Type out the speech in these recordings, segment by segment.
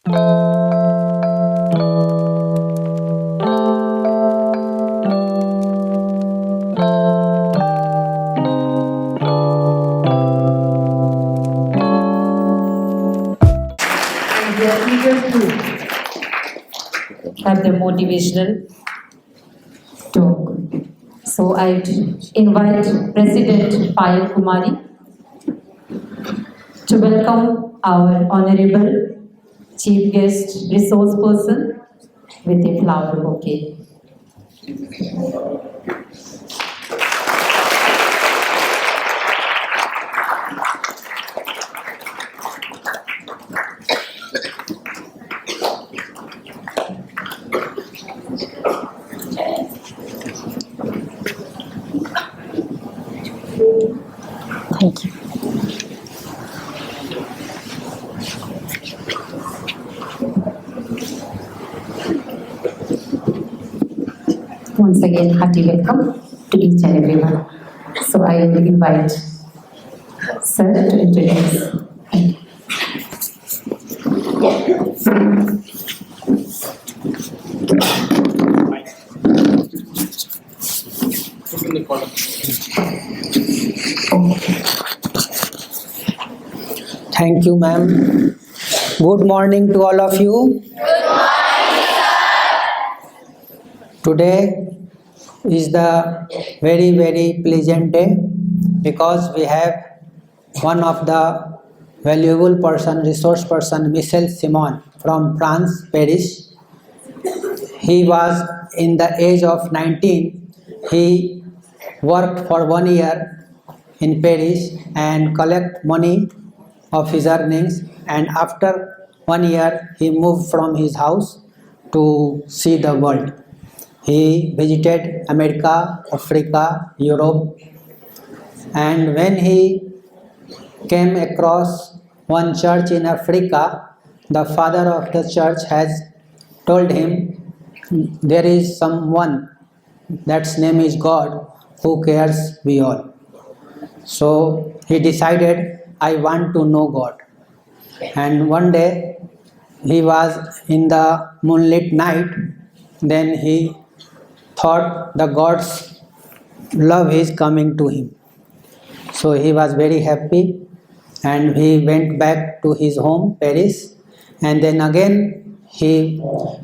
We are eager to have the motivational talk. So I invite President Payal Kumari to welcome our Honorable Chief Guest Resource Person with a flower bouquet. Thank you. Once again, hearty welcome to each and everyone. So I will invite Sir to introduce. Thank you, ma'am. Good morning to all of you. Today is the very pleasant day because we have one of the valuable person, resource person, Michel Simon from France, Paris. He was in the age of 19. He worked for 1 year in Paris and collect money of his earnings, and after 1 year he moved from his house to see the world. He visited America, Africa, Europe, and when he came across one church in Africa, the father of the church has told him there is someone, that's name is God, who cares we all. So he decided, I want to know God. And one day he was in the moonlit night, then he thought the God's love is coming to him. So he was very happy and he went back to his home, Paris, and then again he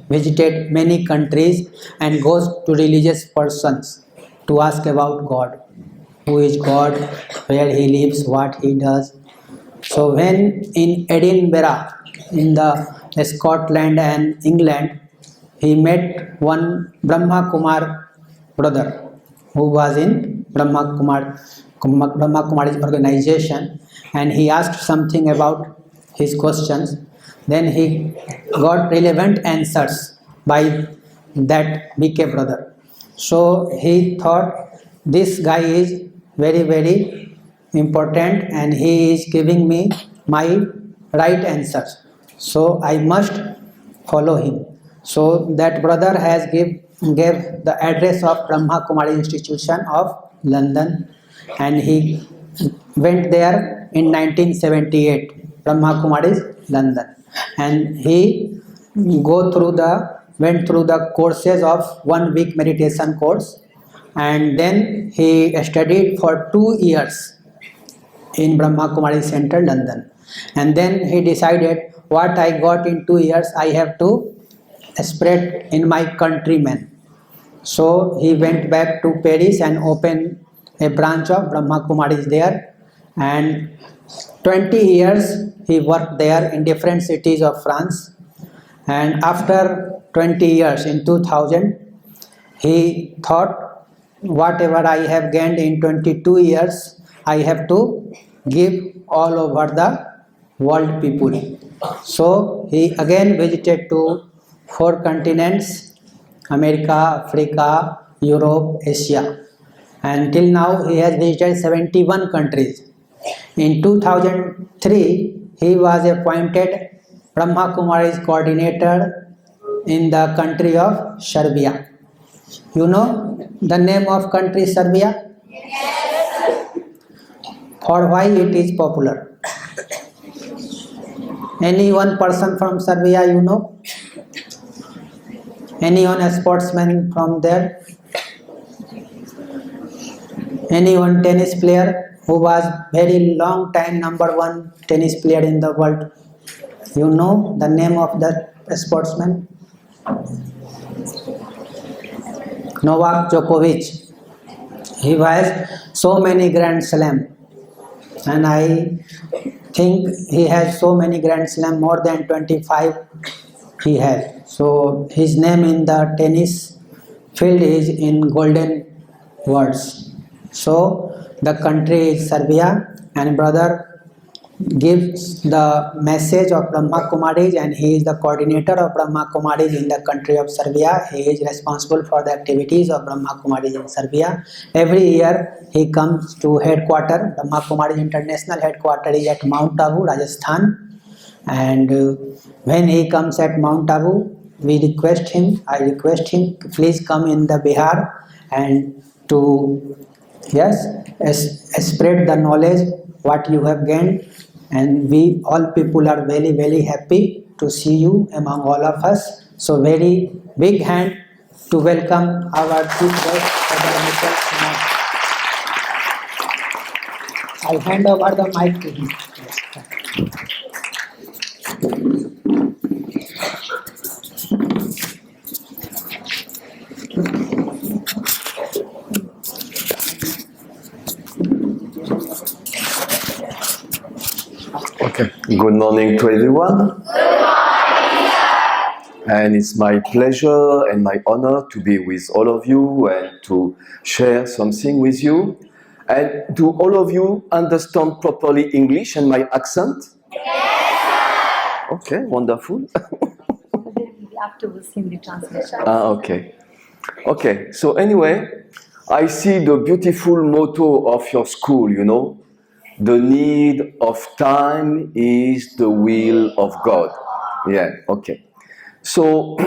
visited many countries and goes to religious persons to ask about God. Who is God, where he lives, what he does. So when in Edinburgh, in the Scotland and England, he met one Brahma Kumar brother who was in Brahma Kumari's organization, and he asked something about his questions. Then he got relevant answers by that BK brother. So he thought this guy is very important and he is giving me my right answers, so I must follow him. So that brother has gave the address of Brahma Kumari Institution of London, and he went there in 1978, Brahma Kumari's London, and he went through the courses of 1 week meditation course, and then he studied for 2 years in Brahma Kumari Center, London. And then he decided, what I got in 2 years, I have to spread in my countrymen. So he went back to Paris and opened a branch of Brahma Kumaris there, and 20 years he worked there in different cities of France. And after 20 years, in 2000, he thought, whatever I have gained in 22 years, I have to give all over the world people. So he again visited to 4 continents, America, Africa, Europe, Asia, and till now he has visited 71 countries. In 2003, he was appointed Brahma Kumari's coordinator in the country of Serbia. You know the name of country Serbia? Yes. For why it is popular? Any one person from Serbia, you know? Any one sportsman from there? Any one tennis player who was very long time #1 tennis player in the world? You know the name of that sportsman? Novak Djokovic. He has so many Grand Slam, and I think he has so many Grand Slam, more than 25 he has. So his name in the tennis field is in golden words. So the country is Serbia, and brother gives the message of Brahma Kumaris, and he is the coordinator of Brahma Kumaris in the country of Serbia. He is responsible for the activities of Brahma Kumaris in Serbia. Every year he comes to headquarters. Brahma Kumaris International headquarters is at Mount Abu, Rajasthan. And when he comes at Mount Abu, I request him, please come in the Bihar and to spread the knowledge what you have gained, and we all people are very, very happy to see you among all of us. So very big hand to welcome our chief guest, Father Michel Simon. I'll hand over the mic to him. Okay. Good morning to everyone. And it's my pleasure and my honor to be with all of you and to share something with you. And do all of you understand properly English and my accent? Yes. Okay, wonderful. Afterwards, Hindi translation. Okay. Okay, so anyway, I see the beautiful motto of your school, you know. The need of time is the will of God. Yeah, okay. So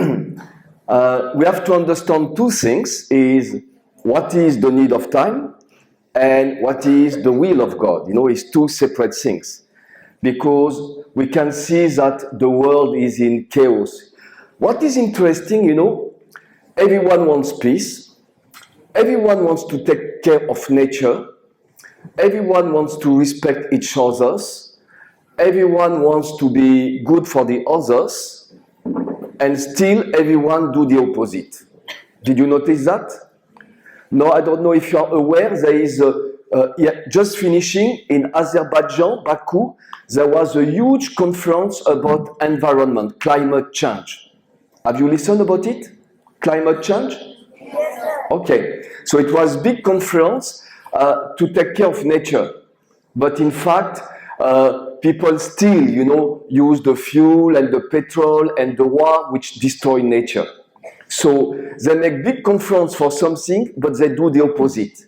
we have to understand two things: is what is the need of time and what is the will of God. You know, it's two separate things, because we can see that the world is in chaos. What is interesting, you know, everyone wants peace, everyone wants to take care of nature, everyone wants to respect each other, everyone wants to be good for the others, and still everyone do the opposite. Did you notice that? No, I don't know if you are aware, there is just finishing in Azerbaijan, Baku, there was a huge conference about environment, climate change. Have you listened about it? Climate change? Yes, sir. Okay, so it was big conference to take care of nature. But in fact, people still, you know, use the fuel and the petrol and the war which destroy nature. So they make big conference for something, but they do the opposite.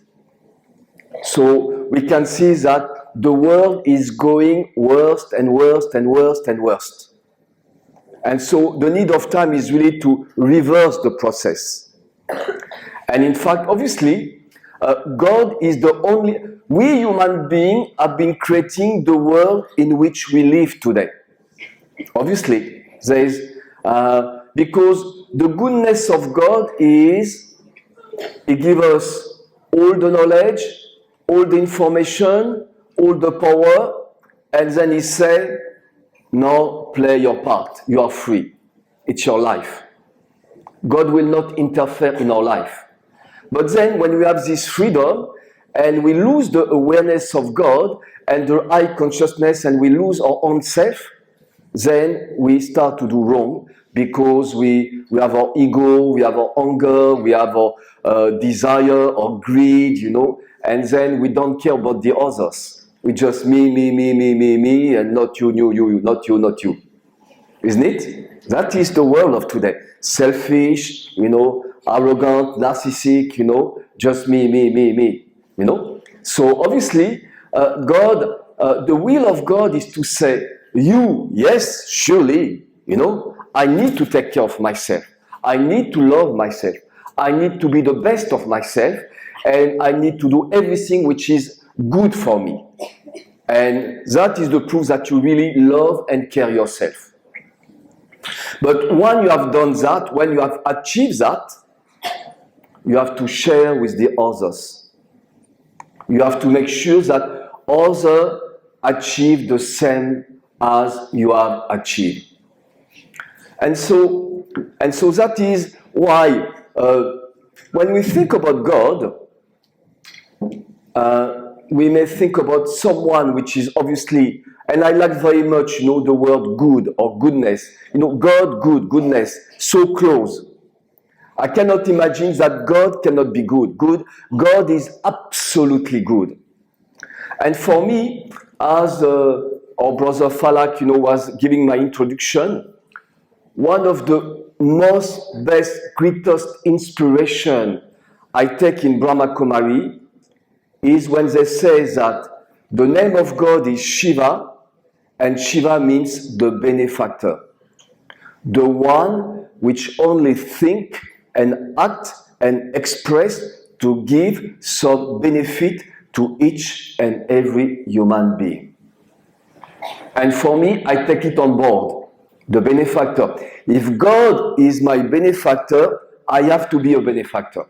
So we can see that the world is going worse and worse and worse and worse. And so the need of time is really to reverse the process. And in fact, obviously, God is the only... We human beings have been creating the world in which we live today. Obviously, there is... because the goodness of God is, He gives us all the knowledge, all the information, all the power, and then He says, now play your part. You are free. It's your life. God will not interfere in our life. But then when we have this freedom and we lose the awareness of God and the high consciousness and we lose our own self, then we start to do wrong, because we have our ego, we have our anger, we have our desire or greed, you know, and then we don't care about the others. We just me, and not you, not you, not you. Isn't it? That is the world of today. Selfish, you know, arrogant, narcissistic, you know, just me, you know. So obviously, God, the will of God is to say, you, yes, surely, you know, I need to take care of myself. I need to love myself. I need to be the best of myself, and I need to do everything which is good for me. And that is the proof that you really love and care yourself. But when you have done that, when you have achieved that, you have to share with the others. You have to make sure that others achieve the same as you have achieved. And so that is why when we think about God, we may think about someone which is obviously, and I like very much, the word good or goodness. God, good, goodness, so close. I cannot imagine that God cannot be good. God is absolutely good. And for me, as our brother Falak, was giving my introduction, one of the greatest inspiration I take in Brahma Kumari is when they say that the name of God is Shiva, and Shiva means the benefactor, the one which only think and act and express to give some benefit to each and every human being. And for me, I take it on board, the benefactor. If God is my benefactor, I have to be a benefactor.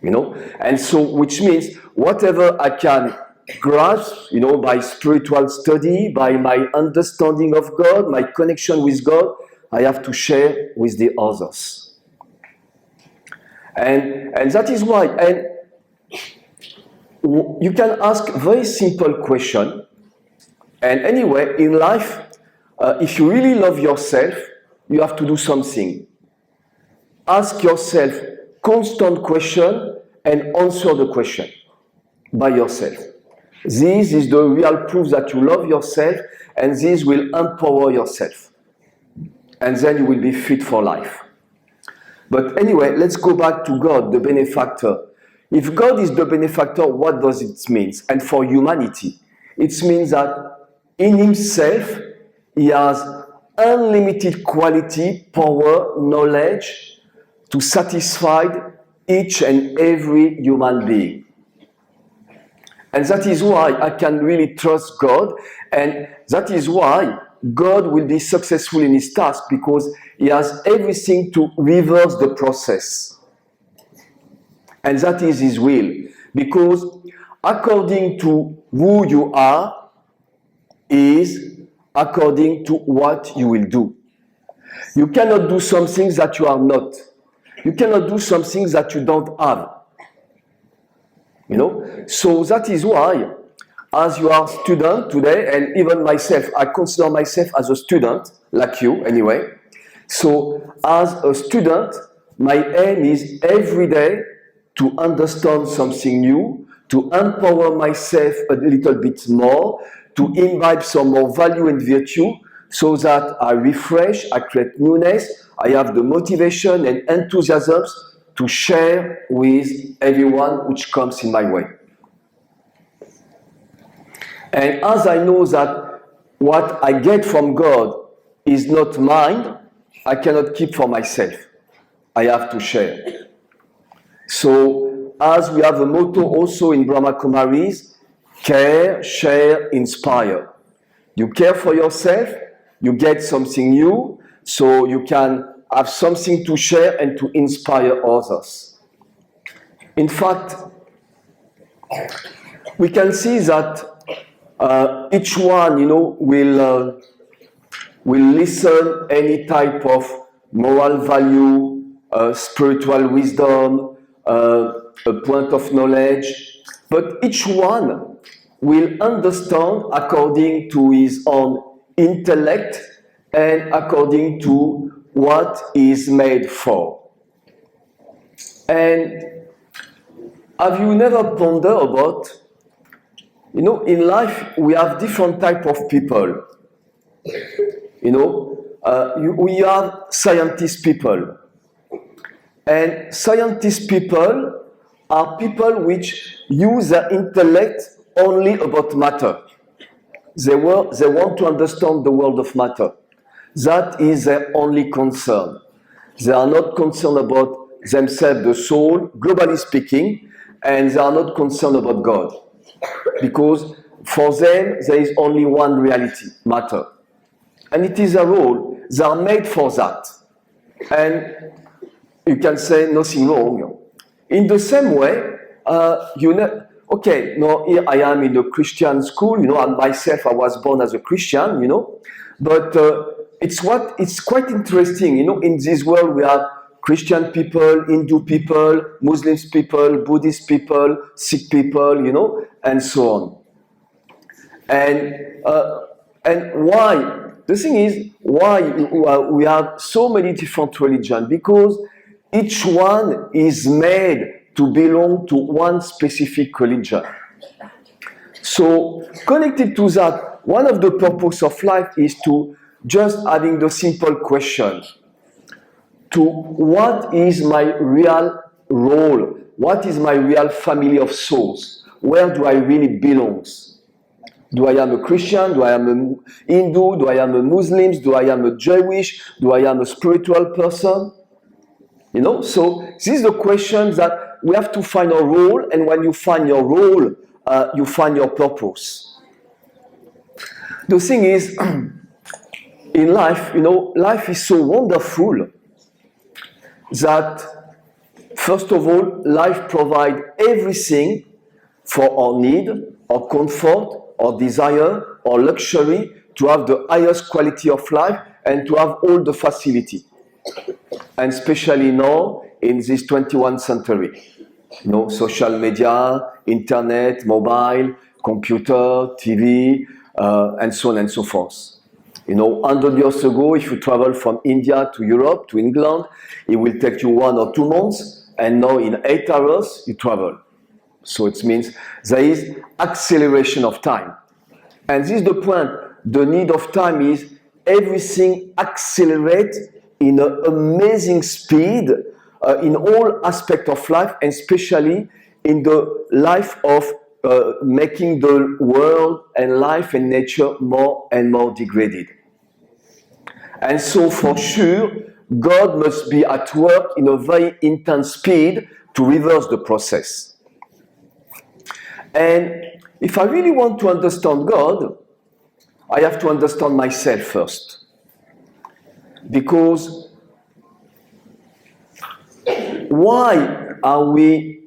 And so, which means whatever I can grasp, by spiritual study, by my understanding of God, my connection with God, I have to share with the others. And that is why, and you can ask a very simple question. And anyway, in life, if you really love yourself, you have to do something. Ask yourself constant question and answer the question by yourself. This is the real proof that you love yourself, and this will empower yourself. And then you will be fit for life. But anyway, let's go back to God, the benefactor. If God is the benefactor, what does it mean? And for humanity, it means that in himself, he has unlimited quality, power, knowledge to satisfy each and every human being. And that is why I can really trust God, and that is why God will be successful in his task, because he has everything to reverse the process. And that is his will. Because according to who you are is according to what you will do. You cannot do some things that you are not. You cannot do some things that you don't have. So that is why, as you are a student today, and even myself, I consider myself as a student, like you anyway. So as a student, my aim is every day to understand something new, to empower myself a little bit more, to imbibe some more value and virtue, so that I refresh, I create newness, I have the motivation and enthusiasm to share with everyone which comes in my way. And as I know that what I get from God is not mine, I cannot keep for myself. I have to share. So, as we have a motto also in Brahma Kumaris, care, share, inspire. You care for yourself, you get something new, so you can have something to share and to inspire others. In fact, we can see that each one, will listen any type of moral value, spiritual wisdom, a point of knowledge, but each one will understand according to his own intellect and according to what is made for. And have you never pondered about, in life we have different type of people. We have scientist people. And scientist people are people which use their intellect only about matter. They want to understand the world of matter. That is their only concern. They are not concerned about themselves, the soul, globally speaking, and they are not concerned about God. Because For them, there is only one reality, matter. And it is a role. They are made for that. And you can say nothing wrong. In the same way, okay, now here I am in a Christian school, and myself, I was born as a Christian, but it's quite interesting, in this world we have Christian people, Hindu people, Muslims people, Buddhist people, Sikh people, and so on. And why? The thing is, why we have so many different religions? Because each one is made to belong to one specific religion. So, connected to that, one of the purpose of life is to just having the simple question to what is my real role? What is my real family of souls? Where do I really belong? Do I am a Christian? Do I am a Hindu? Do I am a Muslim? Do I am a Jewish? Do I am a spiritual person? So this is the question that we have to find our role, and when you find your role, you find your purpose. The thing is, in life, life is so wonderful that, first of all, life provides everything for our need, our comfort, our desire, our luxury, to have the highest quality of life and to have all the facility. And especially now, in this 21st century. Social media, internet, mobile, computer, TV, and so on and so forth. 100 years ago, if you travel from India to Europe, to England, it will take you 1 or 2 months, and now in 8 hours, you travel. So it means there is acceleration of time. And this is the point. The need of time is everything accelerates in an amazing speed in all aspects of life, and especially in the life of making the world and life and nature more and more degraded. And so for sure, God must be at work in a very intense speed to reverse the process. And if I really want to understand God, I have to understand myself first. Because why are we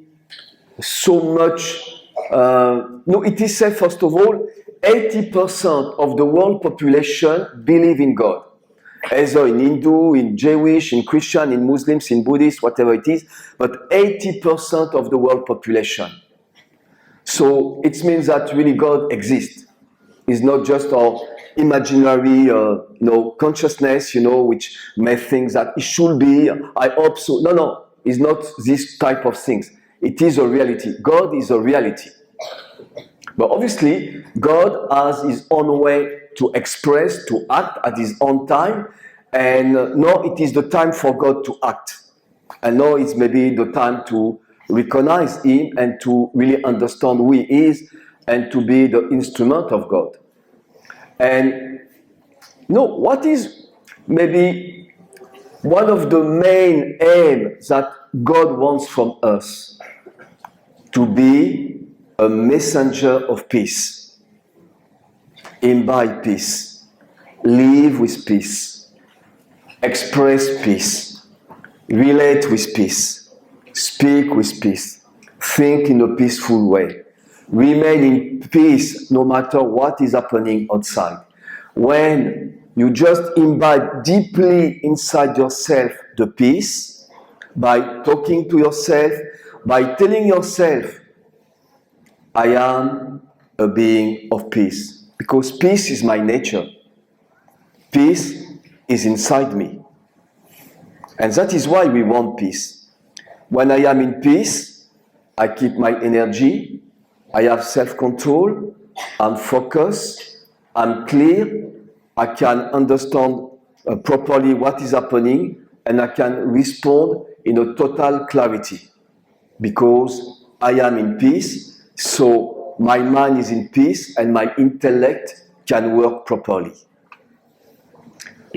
so much... it is said, first of all, 80% of the world population believe in God. Either in Hindu, in Jewish, in Christian, in Muslims, in Buddhist, whatever it is, but 80% of the world population. So it means that really God exists. It's not just our imaginary, consciousness, which may think that it should be, I hope so. No, it's not this type of things. It is a reality. God is a reality. But obviously, God has his own way to express, to act at his own time, and now it is the time for God to act. And now it's maybe the time to recognize him and to really understand who he is and to be the instrument of God. And what is maybe one of the main aims that God wants from us? To be a messenger of peace. Imbibe peace. Live with peace. Express peace. Relate with peace. Speak with peace. Think in a peaceful way. Remain in peace no matter what is happening outside. When you just imbibe deeply inside yourself the peace, by talking to yourself, by telling yourself, I am a being of peace. Because peace is my nature. Peace is inside me. And that is why we want peace. When I am in peace, I keep my energy, I have self-control, I'm focused, I'm clear, I can understand properly what is happening, and I can respond in a total clarity. Because I am in peace, so my mind is in peace and my intellect can work properly.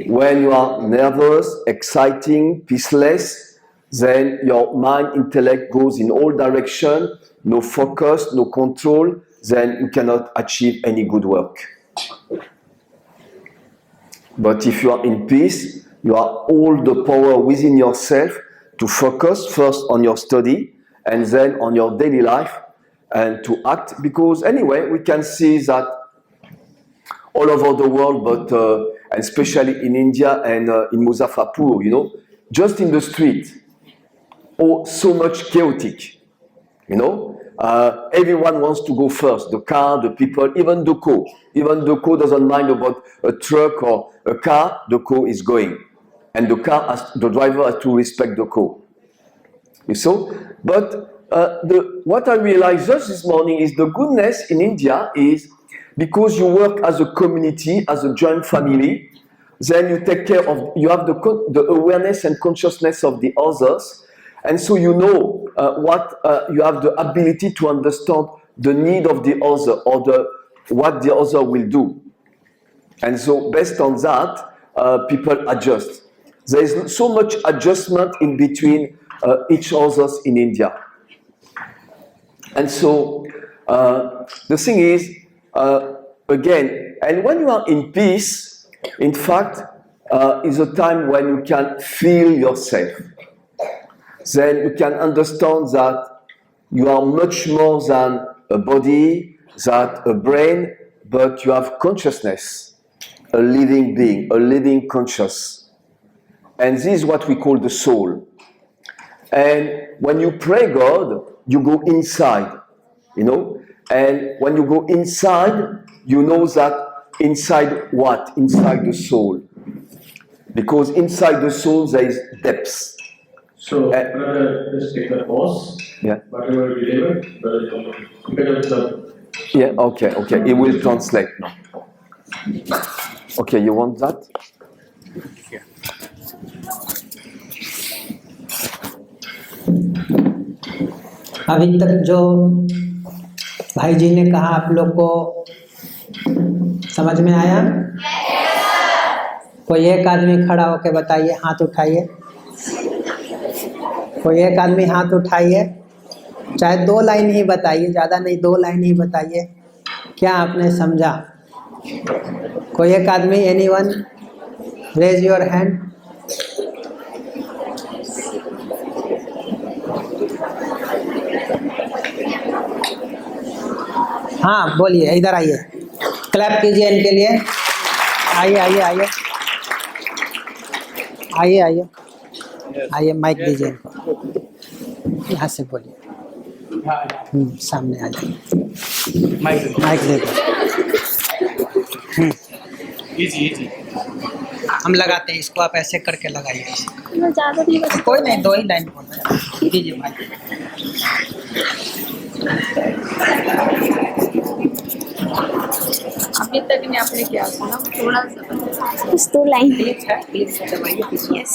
When you are nervous, exciting, peaceless, then your mind, intellect goes in all directions, no focus, no control, then you cannot achieve any good work. But if you are in peace, you have all the power within yourself to focus first on your study and then on your daily life and to act. Because anyway, we can see that all over the world, but and especially in India and in Muzaffarpur, you know, just in the street, oh, so much chaotic, you know. Everyone wants to go first, the car, the people, even the co. Even the co doesn't mind about a truck or a car, the co is going. And the driver has to respect the co. You saw? But what I realized just this morning is the goodness in India is because you work as a community, as a joint family, then you take care of, you have the awareness and consciousness of the others. And so you know you have the ability to understand the need of the other or what the other will do. And so based on that, people adjust. There is so much adjustment in between each others in India. And so the thing is, again, and when you are in peace, in fact, is a time when you can feel yourself. Then you can understand that you are much more than a body, than a brain, but you have consciousness, a living being, a living conscious. And this is what we call the soul. And when you pray God, you go inside, you know. And when you go inside, you know that inside what? Inside the soul. Because inside the soul there is depth. So, brother, just take a pause. Yeah. Whatever we deliver, brother, yeah, okay. It will translate now. Okay, you want that? Yeah. अभी तक जो भाई जी ने कहा आप लोग को समझ में आया? कोई एक आदमी खड़ा होकर बताइए, हाथ उठाइए। कोई एक आदमी हाथ उठाइए, चाहे 2 लाइन ही बताइए, ज़्यादा नहीं, 2 लाइन ही बताइए, क्या आपने समझा? कोई एक आदमी, एनीवन, रेज योर हैंड। हाँ बोलिए, इधर आइए, क्लैप कीजिए इनके लिए। आइए, माइक दीजिए इनको, यहाँ से बोलिए। सामने आ जाइए, माइक दे दो। इजी हम लगाते हैं इसको, आप ऐसे करके लगाइए। ज़्यादा नहीं बस कोई नहीं, 2 ही लाइन बोलना है, दीजिए माइक। अभी तक ने आपने क्या सुना, थोड़ा सा कुछ 2 लाइन प्लीज दबाइए। यस।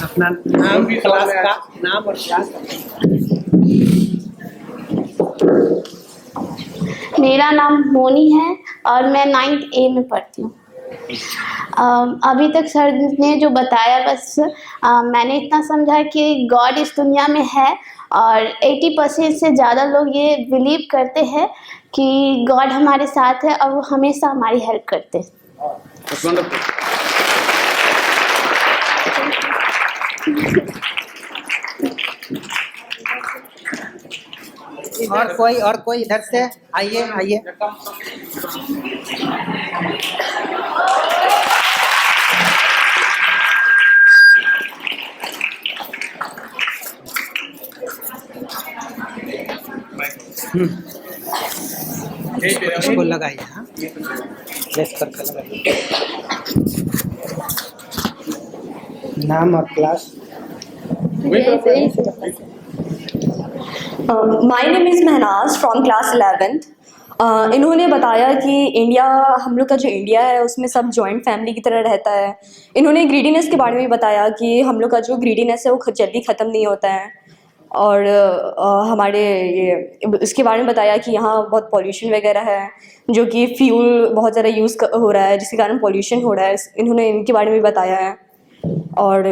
अपना नाम, क्लास का नाम और क्लास। मेरा नाम मोनी है और मैं 9th A में पढ़ती हूँ। अभी तक सर ने जो बताया, बस मैंने इतना समझा कि गॉड इस दुनिया में है और 80% से ज़्यादा लोग ये बिलीव करते हैं कि गॉड हमारे साथ है और वो हमेशा हमारी हेल्प करते हैं। और कोई इधर से आइए। इसको लगाइए। हाँ, प्रेस करके लगाइए। नाम और class. My name is Mahnaz from class 11th। इन्होंने बताया कि इंडिया, हम लोग का जो इंडिया है उसमें सब जॉइंट फैमिली की तरह रहता है। इन्होंने ग्रीडीनेस के बारे में बताया कि हम लोग का जो ग्रीडीनेस है वो जल्दी ख़त्म नहीं होता है। और हमारे ये इसके बारे में बताया कि यहाँ बहुत पॉल्यूशन वगैरह है, जो कि फ्यूल बहुत ज़्यादा यूज़ हो रहा है, जिसके कारण पॉल्यूशन हो रहा है। इन्होंने इनके बारे में बताया है। और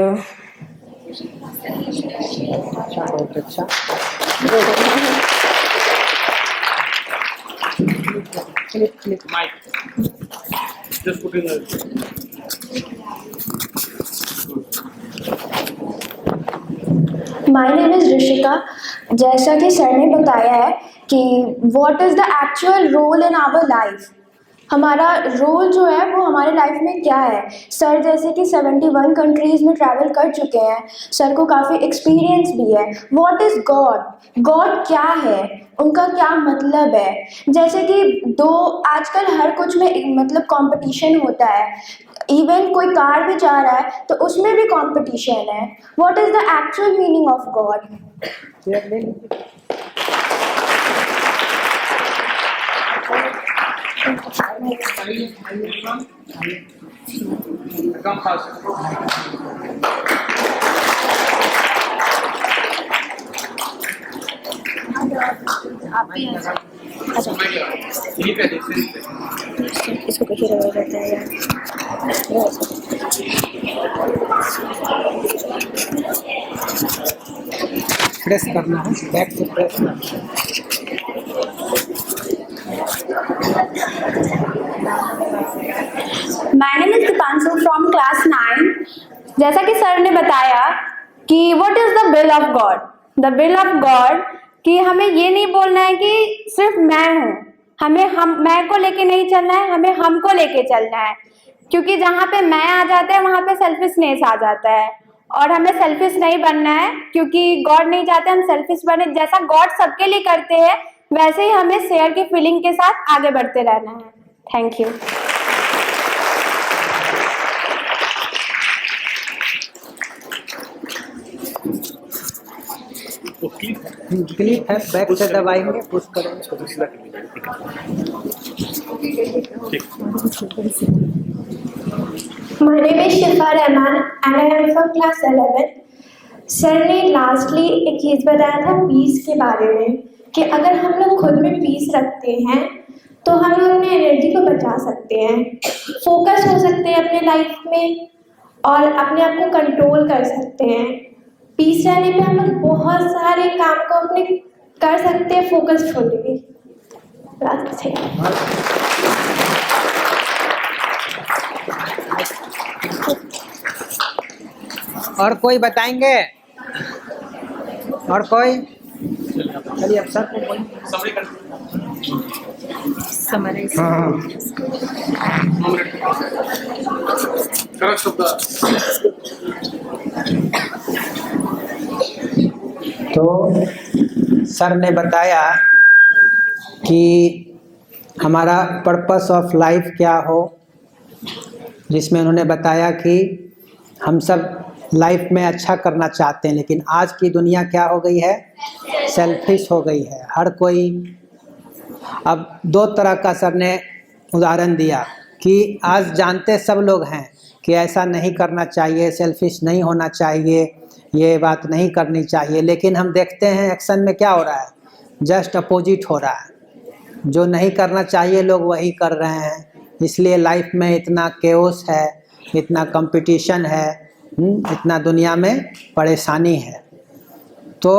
बहुत अच्छा। Mike. Just put in the. My name is Rishika. जैसा कि सर ने बताया है कि what is the actual role in our life, हमारा रोल जो है वो हमारे लाइफ में क्या है। सर जैसे कि 71 कंट्रीज़ में ट्रैवल कर चुके हैं, सर को काफ़ी एक्सपीरियंस भी है। व्हाट इज़ गॉड, गॉड क्या है, उनका क्या मतलब है। जैसे कि आजकल हर कुछ में मतलब कंपटीशन होता है, इवन कोई कार भी जा रहा है तो उसमें भी कंपटीशन है। What is the actual meaning of God. Come fast. यहीं पे देखिए। इसको कैसे लगाया जाता है यार। प्रेस करना है, बैक से प्रेस करना है। My name is Deepanshu from class 9। जैसा कि सर ने बताया कि what is the will of God. The will of God कि हमें ये नहीं बोलना है कि सिर्फ मैं हूँ, हमें मैं को लेके नहीं चलना है, हमें हमको लेके चलना है। क्योंकि जहाँ पे मैं आ जाता है वहाँ पे सेल्फिशनेस आ जाता है, और हमें सेल्फिश नहीं बनना है क्योंकि गॉड नहीं चाहते हम सेल्फिश बने। जैसा गॉड सबके लिए करते हैं वैसे ही हमें शेयर की फीलिंग के साथ आगे बढ़ते रहना है। Thank you. क्लिप है, बैक से दबाएंगे, पुश करेंगे। My name is Shifa Rahman and I am from class 11. Sir ने लास्टली एक चीज़ बताया था पीस के बारे में कि अगर हम लोग खुद में पीस रखते हैं तो हम अपने एनर्जी को बचा सकते हैं, फोकस हो सकते हैं अपने लाइफ में और अपने आप को कंट्रोल कर सकते हैं। पीस रहने पे हम लोग बहुत सारे काम को अपने कर सकते हैं फोकसफुली। और कोई बताएंगे? और कोई? चलिए अब सर को Summary कर। हाँ। Correct शब्द। तो सर ने बताया कि हमारा पर्पस ऑफ लाइफ क्या हो, जिसमें उन्होंने बताया कि हम सब लाइफ में अच्छा करना चाहते हैं, लेकिन आज की दुनिया क्या हो गई है, सेल्फिश हो गई है। हर कोई, अब दो तरह का सर ने उदाहरण दिया कि आज जानते सब लोग हैं कि ऐसा नहीं करना चाहिए, सेल्फिश नहीं होना चाहिए, ये बात नहीं करनी चाहिए, लेकिन हम देखते हैं एक्शन में क्या हो रहा है, जस्ट अपोजिट हो रहा है। जो नहीं करना चाहिए लोग वही कर रहे हैं, इसलिए लाइफ में इतना केओस है, इतना कंपटीशन है, इतना दुनिया में परेशानी है। तो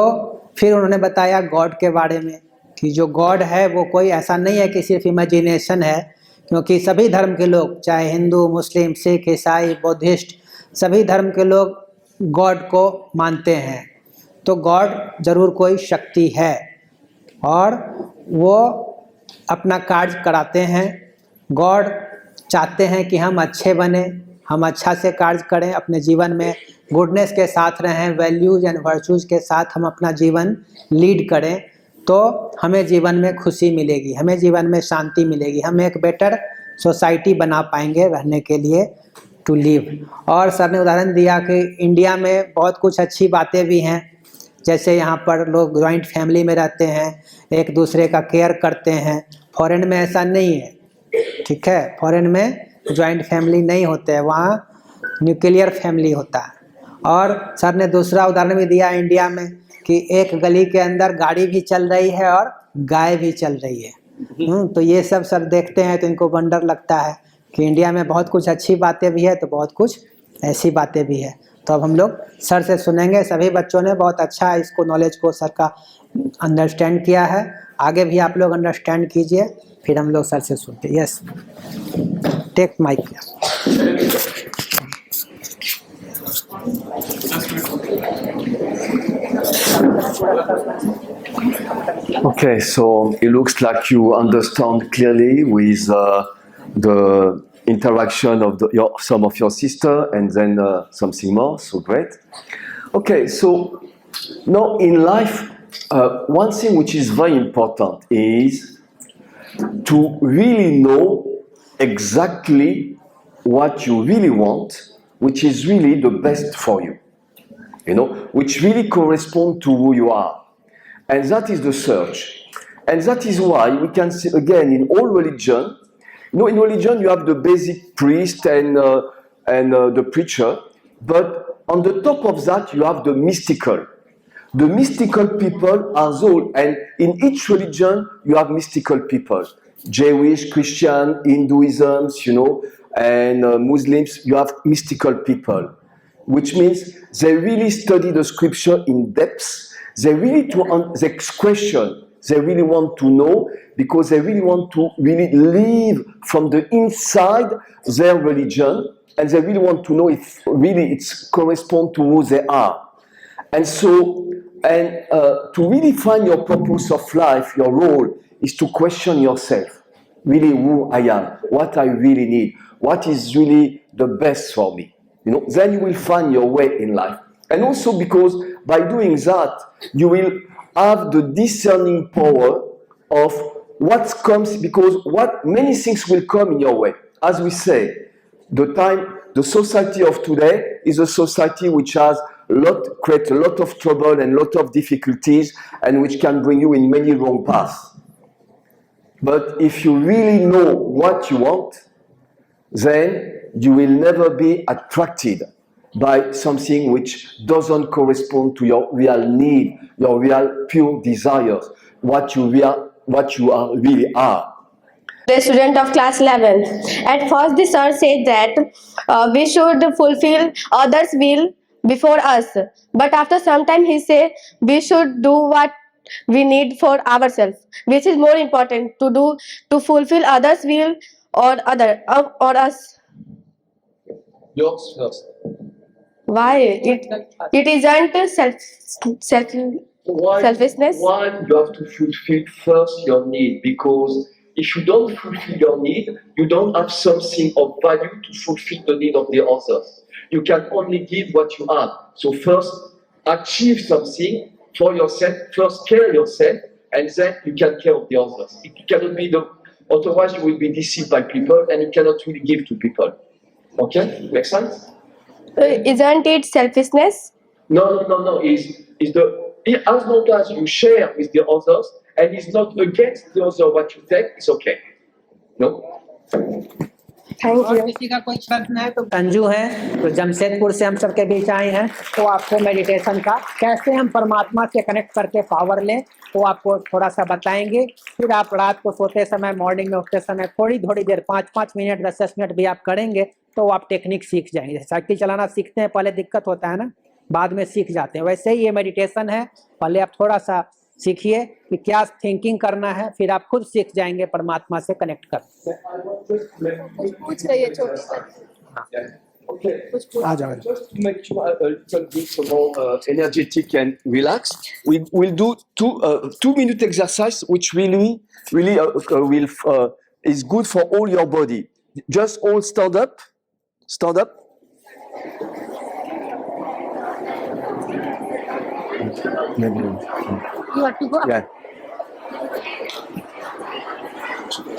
फिर उन्होंने बताया गॉड के बारे में कि जो गॉड है वो कोई ऐसा नहीं है कि सिर्फ इमेजिनेशन है, क्योंकि सभी धर्म के लोग, चाहे हिंदू, मुस्लिम, सिख, ईसाई, बुद्धिस्ट, सभी धर्म के लोग गॉड को मानते हैं। तो गॉड ज़रूर कोई शक्ति है और वो अपना कार्य कराते हैं। गॉड चाहते हैं कि हम अच्छे बने, हम अच्छा से कार्य करें, अपने जीवन में गुडनेस के साथ रहें, वैल्यूज़ एंड वर्चूज़ के साथ हम अपना जीवन लीड करें, तो हमें जीवन में खुशी मिलेगी, हमें जीवन में शांति मिलेगी, हम एक बेटर सोसाइटी बना पाएंगे रहने के लिए, टू लिव। और सर ने उदाहरण दिया कि इंडिया में बहुत कुछ अच्छी बातें भी हैं, जैसे यहाँ पर लोग जॉइंट फैमिली में रहते हैं, एक दूसरे का केयर करते हैं। फॉरेन में ऐसा नहीं है, ठीक है, फॉरेन में जॉइंट फैमिली नहीं होते हैं, वहाँ न्यूक्लियर फैमिली होता है। और सर ने दूसरा उदाहरण भी दिया इंडिया में कि एक गली के अंदर गाड़ी भी चल रही है और गाय भी चल रही है। तो ये सब सर देखते हैं तो इनको वंडर लगता है कि इंडिया में बहुत कुछ अच्छी बातें भी है तो बहुत कुछ ऐसी बातें भी है। तो अब हम लोग सर से सुनेंगे। सभी बच्चों ने बहुत अच्छा इसको नॉलेज को सर का अंडरस्टैंड किया है, आगे भी आप लोग अंडरस्टैंड कीजिए, फिर हम लोग सर से सुनते हैं। Yes, take mic. Okay, so it looks like you understand clearly with the interaction of some of your sister and then something more. So great. Okay, so now in life, one thing which is very important is to really know exactly what you really want, which is really the best for you, you know, which really correspond to who you are. And that is the search. And that is why we can see again in all religion, you know, in religion you have the basic priest and the preacher, but on the top of that you have the mystical. The mystical people are those, and in each religion you have mystical people. Jewish, Christian, Hinduism, you know, and Muslims, you have mystical people, which means they really study the scripture in depth. They really the question they really want to know, because they really want to really live from the inside their religion, and they really want to know if really it's correspond to who they are. And so, to really find your purpose of life, your role is to question yourself, really who I am, what I really need, what is really the best for me. You know, then you will find your way in life. And also because by doing that, you will have the discerning power of what comes, because many things will come in your way. As we say, the society of today is a society which has create a lot of trouble and a lot of difficulties, and which can bring you in many wrong paths. But if you really know what you want, then you will never be attracted by something which doesn't correspond to your real need, your real pure desires, what you really are. The student of class 11. At first, the sir said that we should fulfill others' will before us. But after some time, he said we should do what we need for ourselves. Which is more important, to fulfill others' will or us? Yours first. Why? It isn't selfishness. One, you have to fulfill first your need, because if you don't fulfill your need, you don't have something of value to fulfill the need of the others. You can only give what you have. So first, achieve something for yourself, first care yourself, and then you can care of the others. It cannot be otherwise you will be deceived by people, and you cannot really give to people. Okay? Make sense? Isn't it selfishness? No. As long as you share with the others and it's not against the other what you take, it's okay. No? Thank और you. किसी का कोई प्रश्न है तो संजू है, तो जमशेदपुर से हम सबके बीच आए हैं, तो आपको मेडिटेशन का कैसे हम परमात्मा से कनेक्ट करके पावर लें वो आपको थोड़ा सा बताएंगे। फिर आप रात को सोते समय, मॉर्निंग में उठते समय थोड़ी देर 5-5 मिनट 10-10 मिनट भी आप करेंगे तो आप टेक्निक सीख जाएंगे। साइकिल चलाना सीखते हैं, पहले दिक्कत होता है ना, बाद में सीख जाते हैं, वैसे ही ये मेडिटेशन है। पहले आप थोड़ा सा सीखिए कि क्या थिंकिंग करना है, फिर आप खुद सीख जाएंगे परमात्मा से कनेक्ट कर। पूछ रही है छोटी आ जाओ। Just to make you a little bit more energetic and relaxed, we'll do 2-minute exercise, which really is good for all your body. Just all stand up. Stand up. You have to go. Yeah.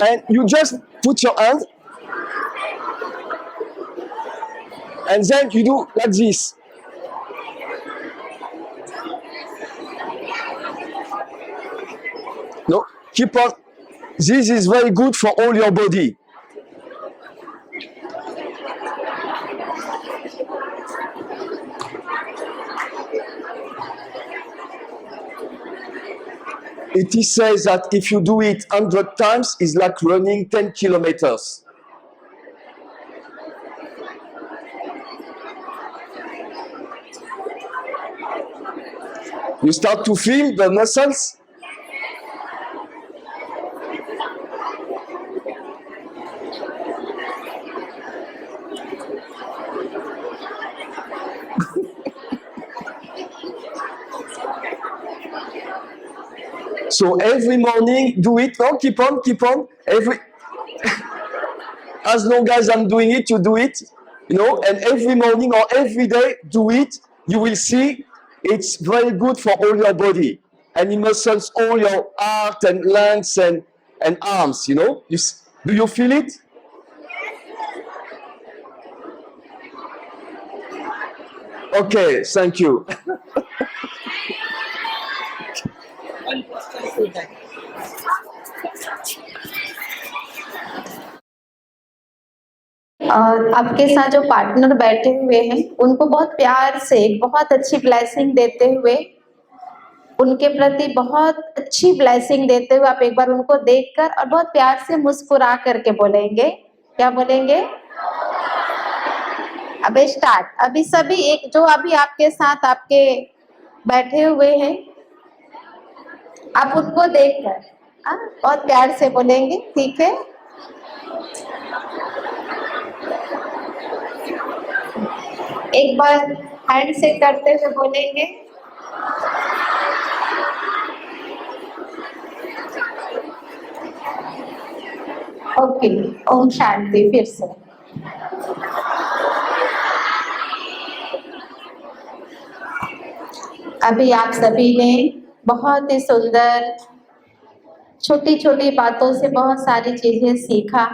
And you just put your hand, and then you do like this. No, keep on. This is very good for all your body. It is said that if you do it 100 times, it's like running 10 kilometers. You start to feel the muscles. So every morning, do it. No, keep on. As long as I'm doing it, you do it. You know, and every morning or every day, do it. You will see it's very good for all your body. And it muscles all your heart and lungs and arms, you know. Do you feel it? Okay, thank you. और आपके साथ जो partner बैठे हुए हैं उनको बहुत प्यार से बहुत अच्छी ब्लेसिंग देते हुए, उनके प्रति बहुत अच्छी ब्लेसिंग देते हुए आप एक बार उनको देखकर और बहुत प्यार से मुस्कुरा करके बोलेंगे। क्या बोलेंगे? अबे स्टार्ट। अभी सभी एक जो अभी आपके साथ आपके बैठे हुए हैं, आप उनको देखकर बहुत प्यार से बोलेंगे, ठीक है? एक बार हैंड से करते हुए बोलेंगे। ओके, ओम शांति। फिर से अभी आप सभी ने बहुत ही सुंदर छोटी छोटी बातों से बहुत सारी चीजें सीखा।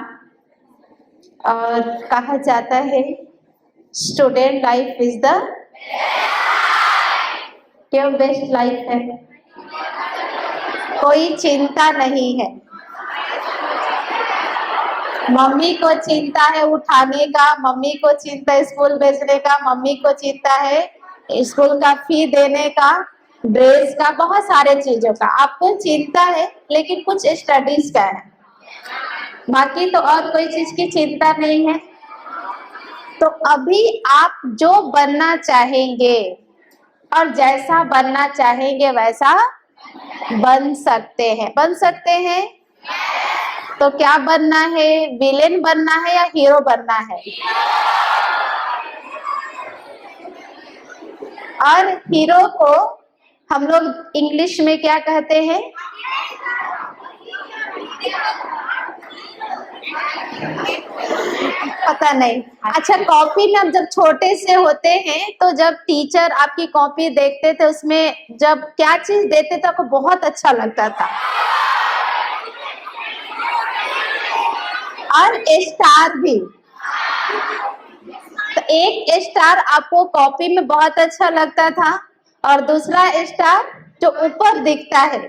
और कहा जाता है स्टूडेंट लाइफ इज द क्यों बेस्ट लाइफ है? कोई चिंता नहीं है। मम्मी को चिंता है उठाने का, मम्मी को चिंता है स्कूल भेजने का, मम्मी को चिंता है स्कूल का फी देने का, ड्रेस का, बहुत सारे चीजों का आपको चिंता है, लेकिन कुछ स्टडीज का है, बाकी तो और कोई चीज की चिंता नहीं है। तो अभी आप जो बनना चाहेंगे और जैसा बनना चाहेंगे वैसा बन सकते हैं। बन सकते हैं तो क्या बनना है? विलेन बनना है या हीरो बनना है? और हीरो को हम लोग इंग्लिश में क्या कहते हैं? पता नहीं। अच्छा, कॉपी में हम जब छोटे से होते हैं तो जब टीचर आपकी कॉपी देखते थे उसमें जब क्या चीज देते थे आपको बहुत अच्छा लगता था? और स्टार भी। तो एक स्टार आपको कॉपी में बहुत अच्छा लगता था और दूसरा स्टार जो ऊपर दिखता है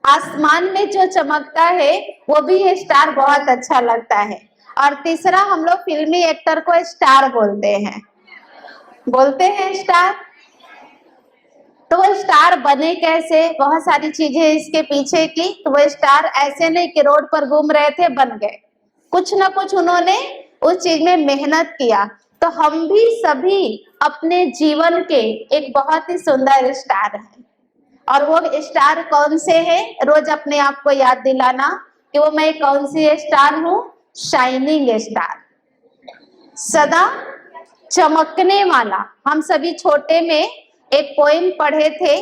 आसमान में जो चमकता है वो भी स्टार बहुत अच्छा लगता है। और तीसरा हम लोग फिल्मी एक्टर को स्टार बोलते हैं। बोलते हैं स्टार। तो वो स्टार बने कैसे? बहुत सारी चीजें इसके पीछे की। तो वो स्टार ऐसे नहीं कि रोड पर घूम रहे थे बन गए, कुछ ना कुछ उन्होंने उस चीज में मेहनत किया। तो हम भी सभी अपने जीवन के एक बहुत ही सुंदर स्टार हैं। और वो स्टार कौन से है? रोज अपने आप को याद दिलाना कि वो मैं कौन सी स्टार हूँ? शाइनिंग स्टार, सदा चमकने वाला। हम सभी छोटे में एक पोएम पढ़े थे,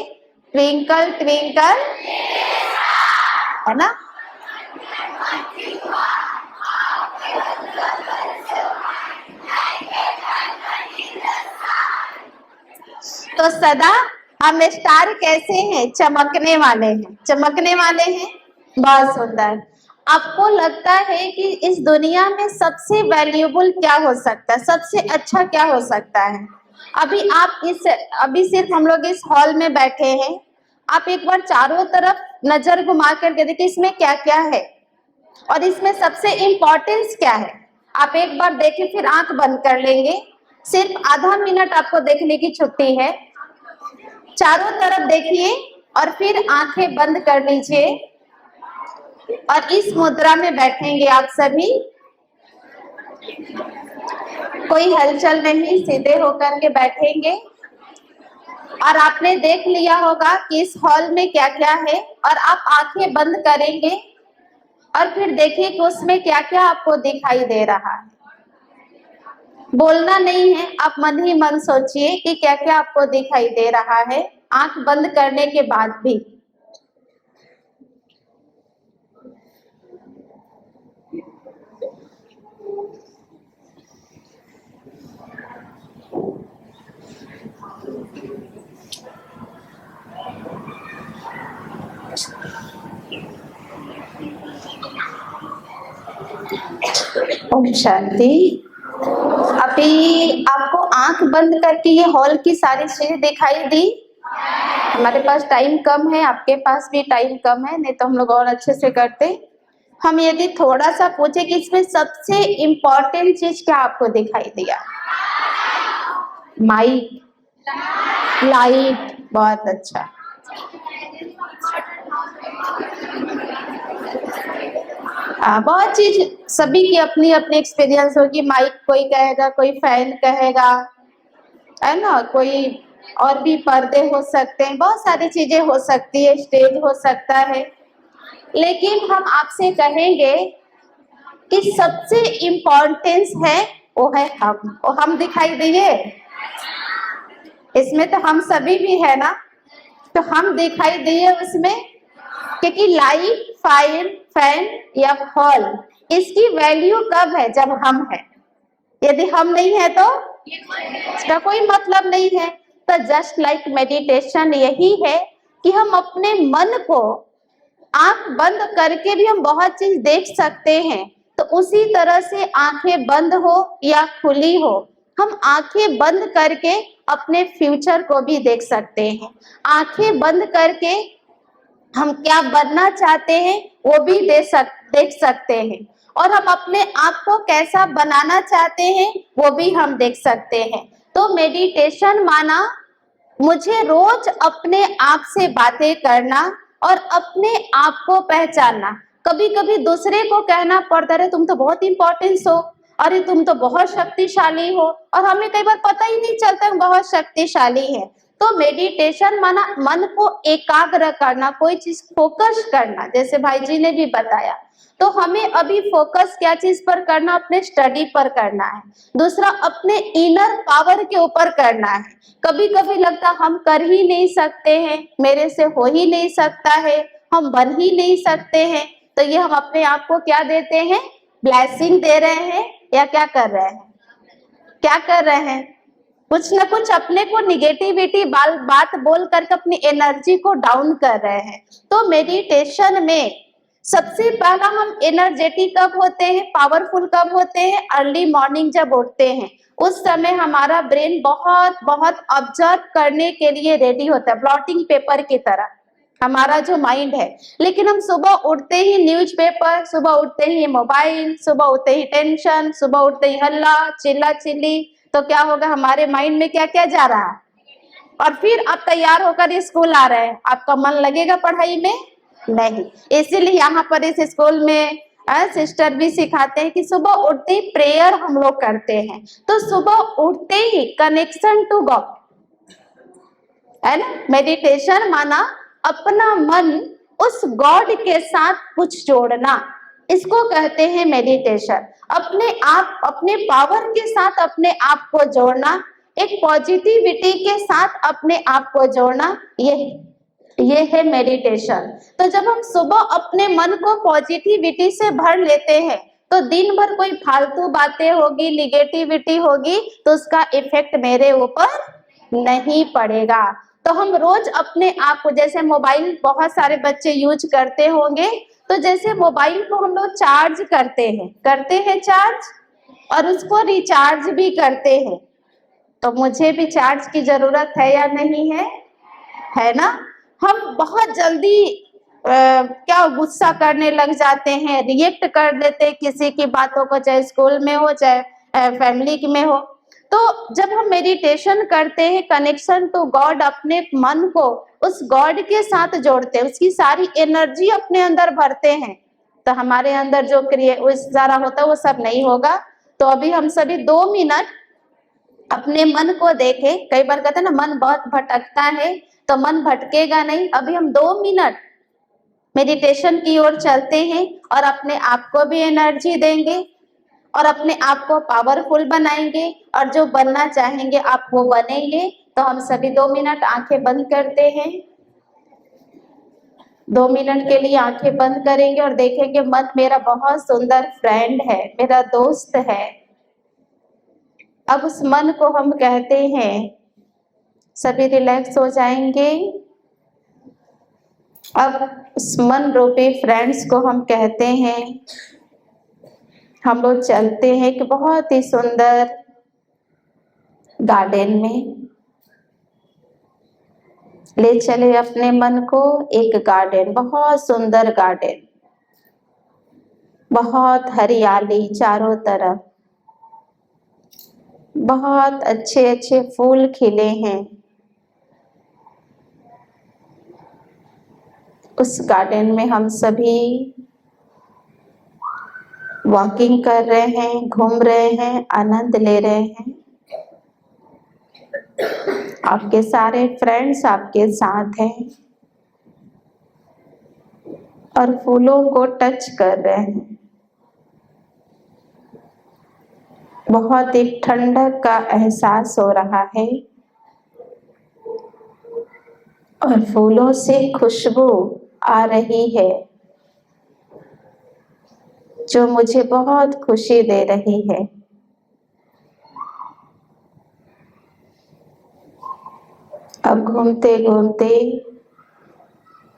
ट्विंकल ट्विंकल, है ना? तो सदा हम स्टार कैसे हैं? चमकने वाले हैं। चमकने वाले हैं, बहुत सुंदर। आपको लगता है कि इस दुनिया में सबसे वैल्यूएबल क्या हो सकता है? सबसे अच्छा क्या हो सकता है? अभी सिर्फ हम लोग इस हॉल में बैठे हैं। आप एक बार चारों तरफ नजर घुमा करके देखिए इसमें क्या क्या है और इसमें सबसे इम्पोर्टेंस क्या है। आप एक बार देखिए, फिर आंख बंद कर लेंगे। सिर्फ आधा मिनट आपको देखने की छुट्टी है। चारों तरफ देखिए और फिर आंखें बंद कर लीजिए और इस मुद्रा में बैठेंगे आप सभी। कोई हलचल नहीं, सीधे होकर के बैठेंगे। और आपने देख लिया होगा कि इस हॉल में क्या क्या है, और आप आंखें बंद करेंगे और फिर देखिए कि उसमें क्या क्या आपको दिखाई दे रहा है। बोलना नहीं है, आप मन ही मन सोचिए कि क्या क्या आपको दिखाई दे रहा है आंख बंद करने के बाद भी। ओम शांति। अभी आपको आंख बंद करके ये हॉल की सारी चीजें दिखाई दी। हमारे पास टाइम कम है, आपके पास भी टाइम कम है, नहीं तो हम लोग और अच्छे से करते। हम यदि थोड़ा सा पूछे कि इसमें सबसे इम्पोर्टेंट चीज क्या आपको दिखाई दिया? माइक, लाइट, बहुत अच्छा। बहुत चीज सभी की अपनी अपनी एक्सपीरियंस होगी। माइक कोई कहेगा, कोई फैन कहेगा, है ना, कोई और भी पर्दे हो सकते हैं, बहुत सारी चीजें हो सकती है, स्टेज हो सकता है। लेकिन हम आपसे कहेंगे कि सबसे इम्पोर्टेंस है वो है हम। और हम दिखाई दिए इसमें, तो हम सभी भी है ना, तो हम दिखाई दिए उसमें, क्योंकि लाइट, फायर, फैन या हॉल, इसकी वैल्यू कब है? जब हम है। यदि हम नहीं है तो इसका कोई मतलब नहीं है। तो जस्ट लाइक मेडिटेशन यही है कि हम अपने मन को आंख बंद करके भी हम बहुत चीज देख सकते हैं। तो उसी तरह से आंखें बंद हो या खुली हो, हम आंखें बंद करके अपने फ्यूचर को भी देख सकते हैं। आंखें बंद करके हम क्या बनना चाहते हैं वो भी देख सकते हैं, और हम अपने आप को कैसा बनाना चाहते हैं वो भी हम देख सकते हैं। तो मेडिटेशन माना मुझे रोज अपने आप से बातें करना और अपने आप को पहचानना। कभी कभी दूसरे को कहना पड़ता है तुम तो बहुत इंपॉर्टेंस हो, अरे तुम तो बहुत शक्तिशाली हो, और हमें कई बार पता ही नहीं चलता हम बहुत शक्तिशाली है। तो मेडिटेशन माना मन को एकाग्र करना, कोई चीज फोकस करना, जैसे भाई जी ने भी बताया। तो हमें अभी फोकस क्या चीज पर करना? अपने स्टडी पर करना है। दूसरा, अपने इनर पावर के ऊपर करना है। कभी कभी लगता हम कर ही नहीं सकते हैं, मेरे से हो ही नहीं सकता है, हम बन ही नहीं सकते हैं, तो ये हम अपने आप को क्या देते हैं? ब्लेसिंग दे रहे हैं, या क्या कर रहे हैं? क्या कर रहे हैं? कुछ ना कुछ अपने को निगेटिविटी बात बोल करके अपनी एनर्जी को डाउन कर रहे हैं। तो मेडिटेशन में सबसे पहला हम एनर्जेटिक कब होते हैं, पावरफुल कब होते हैं? अर्ली मॉर्निंग जब उठते हैं, उस समय हमारा ब्रेन बहुत बहुत ऑब्जर्व करने के लिए रेडी होता है, ब्लॉटिंग पेपर की तरह हमारा जो माइंड है। लेकिन हम सुबह उठते ही न्यूज़पेपर, सुबह उठते ही मोबाइल, सुबह उठते ही टेंशन, सुबह उठते ही हल्ला चिल्ला चिल्ली, तो क्या होगा? हमारे माइंड में क्या क्या जा रहा है, और फिर आप तैयार होकर स्कूल आ रहे हैं, आपका मन लगेगा पढ़ाई में? नहीं। इसीलिए यहाँ पर इस स्कूल में सिस्टर भी सिखाते हैं कि सुबह उठते ही प्रेयर हम लोग करते हैं। तो सुबह उठते ही कनेक्शन टू गॉड, है ना। मेडिटेशन माना अपना मन उस गॉड के साथ कुछ जोड़ना, इसको कहते हैं मेडिटेशन। अपने आप, अपने पावर के साथ अपने आप को जोड़ना, एक पॉजिटिविटी के साथ अपने आप को जोड़ना, ये है मेडिटेशन। तो जब हम सुबह अपने मन को पॉजिटिविटी से भर लेते हैं, तो दिन भर कोई फालतू बातें होगी, निगेटिविटी होगी, तो उसका इफेक्ट मेरे ऊपर नहीं पड़ेगा। तो हम रोज अपने आप को, जैसे मोबाइल बहुत सारे बच्चे यूज करते होंगे, तो जैसे मोबाइल को हम लोग चार्ज करते हैं चार्ज, और उसको रिचार्ज भी करते हैं। तो मुझे भी चार्ज की जरूरत है या नहीं है? है ना। हम बहुत जल्दी क्या गुस्सा करने लग जाते हैं, रिएक्ट कर देते हैं किसी की बातों को, चाहे स्कूल में हो चाहे फैमिली में हो। तो जब हम मेडिटेशन करते हैं, कनेक्शन टू गॉड, अपने मन को उस गॉड के साथ जोड़ते हैं, उसकी सारी एनर्जी अपने अंदर भरते हैं, तो हमारे अंदर जो सारा होता है वो सब नहीं होगा। तो अभी हम सभी 2 मिनट अपने मन को देखे। कई बार कहते हैं ना मन बहुत भटकता है, तो मन भटकेगा नहीं। अभी हम 2 मिनट मेडिटेशन की ओर चलते हैं और अपने आप को भी एनर्जी देंगे और अपने आप को पावरफुल बनाएंगे, और जो बनना चाहेंगे आप वो बनेंगे। तो हम सभी 2 मिनट आंखें बंद करते हैं। 2 मिनट के लिए आंखें बंद करेंगे और देखेंगे मन मेरा बहुत सुंदर फ्रेंड है, मेरा दोस्त है। अब उस मन को हम कहते हैं, सभी रिलैक्स हो जाएंगे। अब उस मन रूपी फ्रेंड्स को हम कहते हैं, हम लोग चलते हैं कि बहुत ही सुंदर गार्डन में, ले चले अपने मन को एक गार्डन, बहुत सुंदर गार्डन, बहुत हरियाली चारों तरफ, बहुत अच्छे अच्छे फूल खिले हैं। उस गार्डन में हम सभी वॉकिंग कर रहे हैं, घूम रहे हैं, आनंद ले रहे हैं। आपके सारे फ्रेंड्स आपके साथ हैं और फूलों को टच कर रहे हैं। बहुत ही ठंडक का एहसास हो रहा है और फूलों से खुशबू आ रही है जो मुझे बहुत खुशी दे रही है। अब घूमते घूमते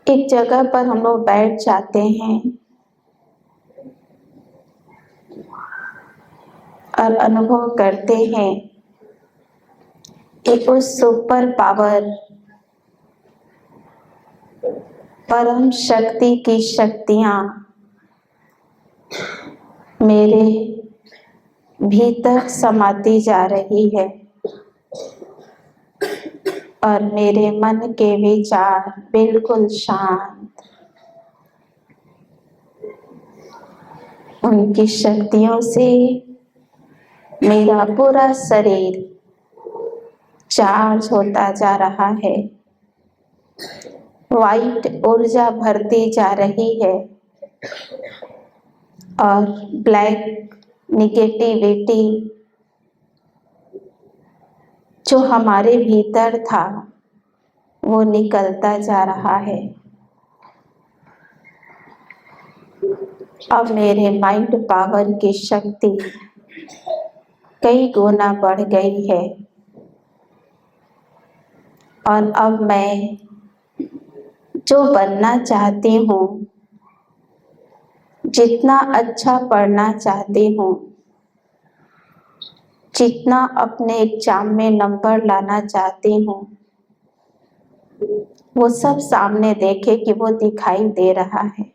एक जगह पर हम लोग बैठ जाते हैं और अनुभव करते हैं कि उस सुपर पावर परम शक्ति की शक्तियां मेरे भीतर समाती जा रही है और मेरे मन के विचार बिल्कुल शांत, उनकी शक्तियों से मेरा पूरा शरीर चार्ज होता जा रहा है, वाइट ऊर्जा भरती जा रही है और ब्लैक निगेटिविटी जो हमारे भीतर था वो निकलता जा रहा है। अब मेरे माइंड पावर की शक्ति कई गुना बढ़ गई है और अब मैं जो बनना चाहती हूँ, जितना अच्छा पढ़ना चाहती हूँ, जितना अपने एग्जाम में नंबर लाना चाहती हूँ, वो सब सामने देखे कि वो दिखाई दे रहा है।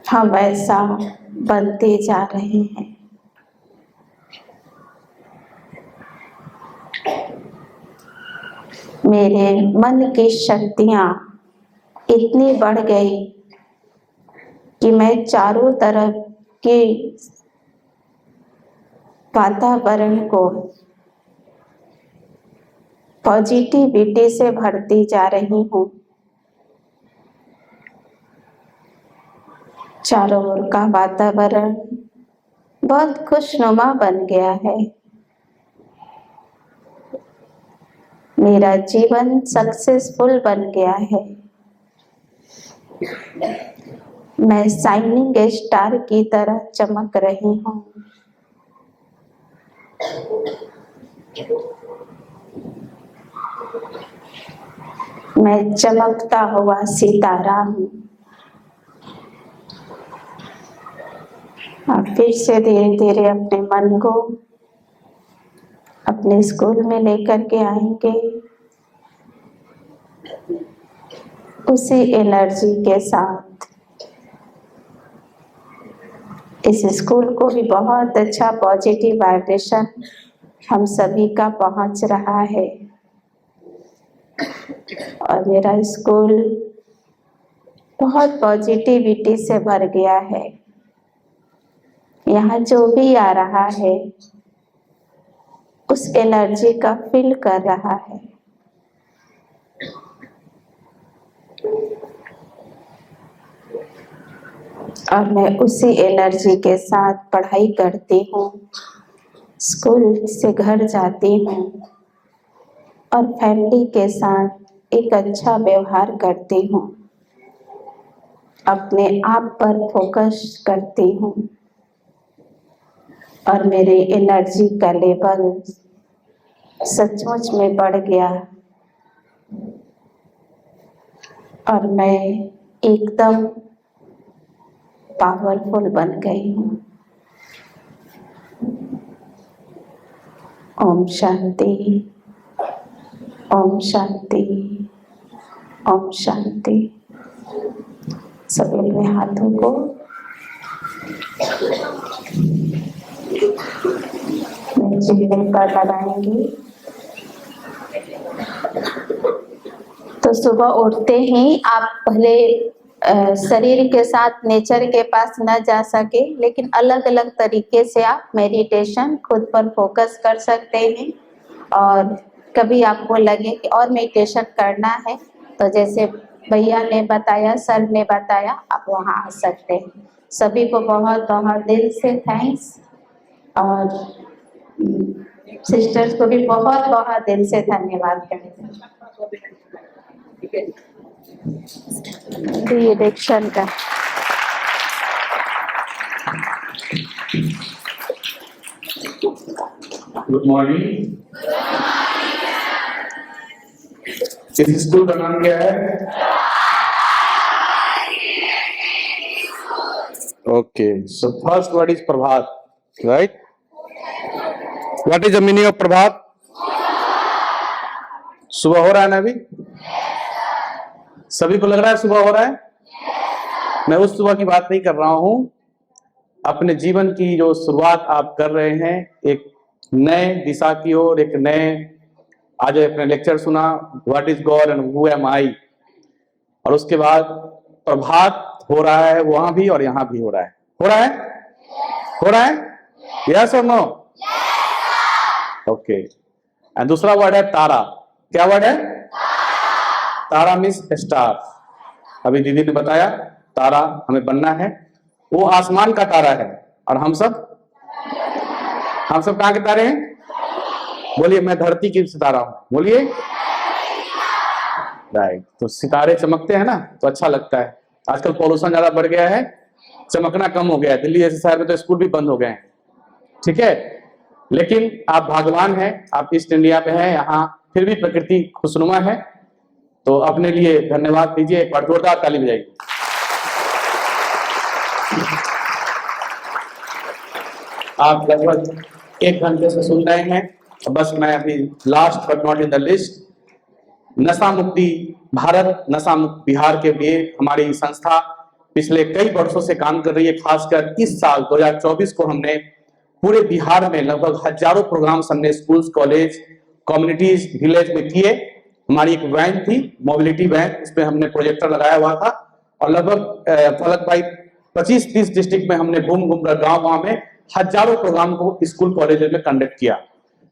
हम वैसा बनते जा रहे हैं। मेरे मन की शक्तियाँ इतनी बढ़ गई कि मैं चारों तरफ के वातावरण को पॉजिटिविटी से भरती जा रही हूँ। चारों ओर का वातावरण बहुत खुशनुमा बन गया है। मेरा जीवन सक्सेसफुल बन गया है। मैं शाइनिंग स्टार की तरह चमक रही हूँ। मैं चमकता हुआ सितारा हूँ। आप फिर से धीरे धीरे अपने मन को अपने स्कूल में लेकर के आएंगे, उसी एनर्जी के साथ। इस स्कूल को भी बहुत अच्छा पॉजिटिव वाइब्रेशन हम सभी का पहुंच रहा है और मेरा स्कूल बहुत पॉजिटिविटी से भर गया है। यहाँ जो भी आ रहा है उस एनर्जी का फील कर रहा है। और मैं उसी एनर्जी के साथ पढ़ाई करती हूँ, स्कूल से घर जाती हूँ और फैमिली के साथ एक अच्छा व्यवहार करती हूँ, अपने आप पर फोकस करती हूँ और मेरे एनर्जी का लेवल सचमुच में बढ़ गया और मैं एकदम पावरफुल बन गई हूँ। ओम शांति, ओम शांति, ओम शांति। सभी में हाथों को चेहरे पर लगाएंगे। तो सुबह उठते ही आप भले शरीर के साथ नेचर के पास न जा सके, लेकिन अलग अलग तरीके से आप मेडिटेशन खुद पर फोकस कर सकते हैं। और कभी आपको लगे कि और मेडिटेशन करना है तो जैसे भैया ने बताया, सर ने बताया, आप वहाँ आ सकते हैं। सभी को बहुत बहुत दिल से थैंक्स और सिस्टर्स को भी बहुत बहुत दिल से धन्यवाद करते हैं। डिरेक्शन का गुड मॉर्निंग। इस स्कूल का नाम क्या है? Okay, so first word is Prabhat, right? What is the meaning of Prabhat? सुबह हो रहा है ना अभी? सभी को लग रहा है सुबह हो रहा है? मैं उस सुबह की बात नहीं कर रहा हूं। अपने जीवन की जो शुरुआत आप कर रहे हैं एक नए दिशा की ओर, एक नए, आज अपने लेक्चर सुना what is God and who am I, और उसके बाद प्रभात हो रहा है वहां भी और यहां भी हो रहा है। हो रहा है? हो रहा है? यस और नो? ओके। एंड दूसरा वर्ड है तारा। क्या वर्ड है? तारा मीन्स स्टार। अभी दीदी ने बताया तारा हमें बनना है, वो आसमान का तारा है। और हम सब कहाँ के तारे हैं? बोलिए, मैं धरती की सितारा हूं। बोलिए, राइट। तो सितारे चमकते हैं ना तो अच्छा लगता है। आजकल पॉल्यूशन ज्यादा बढ़ गया है, चमकना कम हो गया है। दिल्ली जैसे शहर में तो स्कूल भी बंद हो गए हैं, ठीक है? लेकिन आप भाग्यवान हैं, आप ईस्ट इंडिया में हैं, यहाँ फिर भी प्रकृति खुशनुमा है। तो अपने लिए धन्यवाद दीजिए, एक बार जोरदार ताली बजाइए। आप लगभग 1 घंटे से सुन रहे हैं। बस मैं अभी last but not in the list, नशा मुक्ति भारत, नशा मुक्त बिहार के लिए हमारी संस्था पिछले कई वर्षों से काम कर रही है। खासकर इस साल 2024 को हमने पूरे बिहार में लगभग हजारों प्रोग्राम्स हमने स्कूल्स, कॉलेज, कम्युनिटीज, विलेज में किए। हमारी एक वैन थी, मोबिलिटी वैन, उसमें हमने प्रोजेक्टर लगाया हुआ था और लगभग फलक भाई 25-30 डिस्ट्रिक्ट में हमने घूम घूम कर गाँव में हजारों प्रोग्राम को स्कूल कॉलेज में कंडक्ट किया।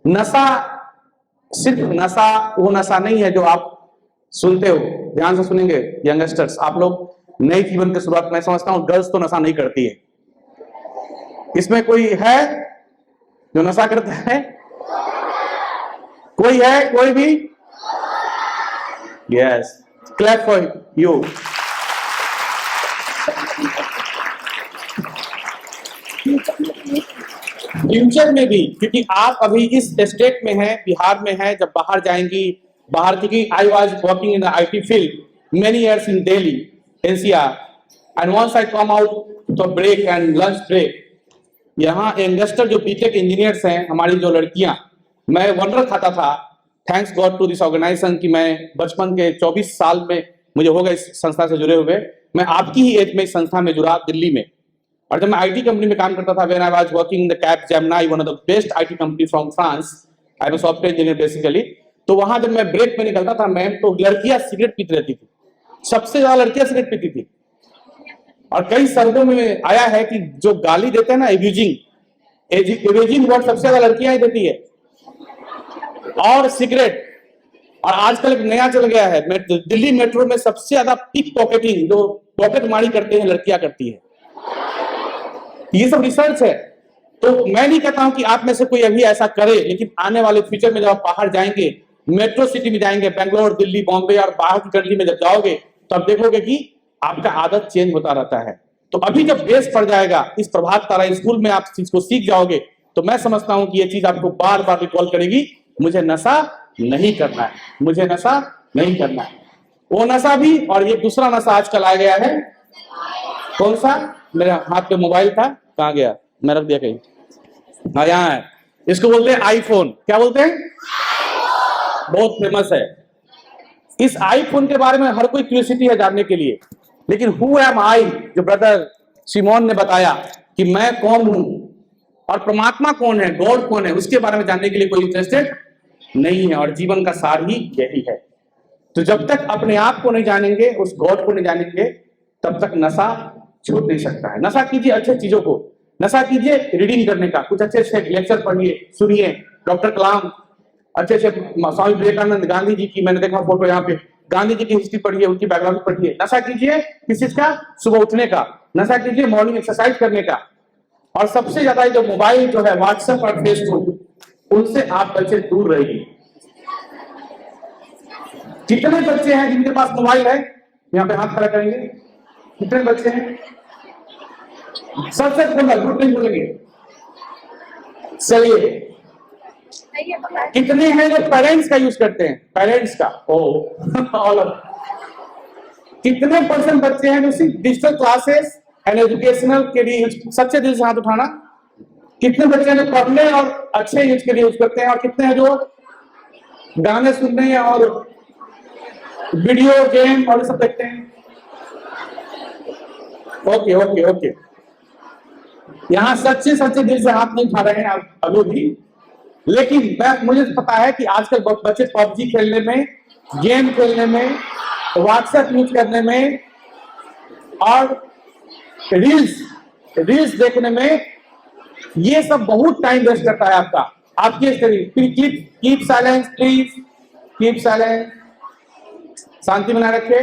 नशा सिर्फ नशा वो नशा नहीं है जो आप सुनते हो। ध्यान से सुनेंगे यंगस्टर्स, आप लोग नए जीवन की शुरुआत, मैं समझता हूँ गर्ल्स तो नशा नहीं करती है। इसमें कोई है जो नशा करता है? कोई है? कोई भी? Yes, clap for you. Future में भी, क्योंकि आप अभी इस स्टेट में हैं, बिहार में हैं, जब बाहर जाएंगी, बाहर, क्योंकि I was working in the IT field many years in Delhi NCR, and once I come out to break and lunch break, यहाँ यंगस्टर जो बीटेक इंजीनियर्स हैं, हमारी जो लड़कियां, मैं वंडर खाता था, thanks God to this organisation कि मैं बचपन के 24 साल में मुझे हो गए इस संस्था से जुड़े हुए। मैं आपकी ही एज में इस संस्था में जुड़ा दिल्ली में। और जब मैं IT कंपनी में काम करता था, when I was working in the Capgemini, one of the best IT company from France, I am a software engineer basically. तो वहां जब मैं ब्रेक में निकलता था मैम, तो लड़कियां सिगरेट पीती रहती थी, सबसे ज्यादा लड़कियां सिगरेट पीती थी। और कई सर्वे में आया है कि जो गाली देते हैं ना, एब्यूजिंग वर्ड सबसे ज्यादा लड़कियां ही देती है, और सिगरेट। और आजकल एक नया चल गया है, दिल्ली मेट्रो में सबसे ज्यादा पिक पॉकेटिंग, जो पॉकेट मारी करते हैं, लड़कियां करती है। ये सब रिसर्च है। तो मैं नहीं कहता हूं कि आप में से कोई अभी ऐसा करे, लेकिन आने वाले फ्यूचर में जब आप बाहर जाएंगे, मेट्रो सिटी में जाएंगे, बेंगलोर, दिल्ली, बॉम्बे और बाहर की कंट्री में जब जाओगे, तो आप देखोगे कि आपका आदत चेंज होता रहता है। तो अभी जब बेस पड़ जाएगा, इस प्रभात तारा स्कूल में आप चीज को सीख जाओगे, तो मैं समझता हूं कि ये चीज आपको बार बार रिकॉल करेगी, मुझे नशा नहीं करना है, मुझे नशा नहीं करना है। वो नशा भी, और ये दूसरा नशा आजकल आ गया है, कौन सा? मेरे हाथ पे मोबाइल था, कहां गया? मैं रख दिया कहीं। हाँ, यहाँ है। इसको बोलते हैं आईफोन। क्या बोलते हैं? बहुत फेमस है। इस आईफोन के बारे में हर कोई क्यूरियोसिटी है जानने के लिए, लेकिन हु एम आई, जो ब्रदर सिमोन ने बताया कि मैं कौन हूं और परमात्मा कौन है, गॉड कौन है, उसके बारे में जानने के लिए कोई इंटरेस्टेड नहीं है। और जीवन का सार ही यही है। तो जब तक अपने आप को नहीं जानेंगे, उस गॉड को नहीं जानेंगे, तब तक नशा छूट नहीं सकता है। नशा कीजिए अच्छी चीजों को, नशा कीजिए रीडिंग करने का, कुछ अच्छे अच्छे लेक्चर पढ़िए, सुनिए, डॉक्टर कलाम, अच्छे अच्छे स्वामी विवेकानंद, गांधी जी की मैंने देखा फोटो यहाँ पे, गांधी जी की हिस्ट्री पढ़िए, उनकी बायोग्राफी पढ़िए। नशा कीजिए किस चीज का? सुबह उठने का। नशा कीजिए मॉर्निंग एक्सरसाइज करने का। और सबसे ज्यादा जो मोबाइल जो है, व्हाट्सएप और फेसबुक, उनसे आप बच्चे दूर रहिए। कितने बच्चे हैं जिनके पास मोबाइल है? यहाँ पे हाथ खड़ा करेंगे। कितने बच्चे हैं? सबसे खोला, झूठ नहीं बोलेंगे। चलिए, कितने हैं जो पेरेंट्स का यूज करते हैं? पेरेंट्स का ऑल कितने % बच्चे हैं जो सिर्फ डिजिटल क्लासेस एंड एजुकेशनल के लिए? सच्चे दिल से हाथ उठाना। कितने बच्चे हैं जो पढ़ने और अच्छे यूज के लिए यूज करते हैं, और कितने हैं जो गाने सुनने और वीडियो गेम और सब देखते हैं? ओके ओके ओके, यहाँ सच्चे सच्चे दिल से हाथ नहीं उठा रहे हैं आप अभी भी, लेकिन मुझे पता है कि आजकल बच्चे पबजी खेलने में, गेम खेलने में, व्हाट्सएप यूज करने में और रील्स देखने में, ये सब बहुत टाइम वेस्ट करता है आपका। आपकी keep silence please, keep silence, शांति बनाए रखे।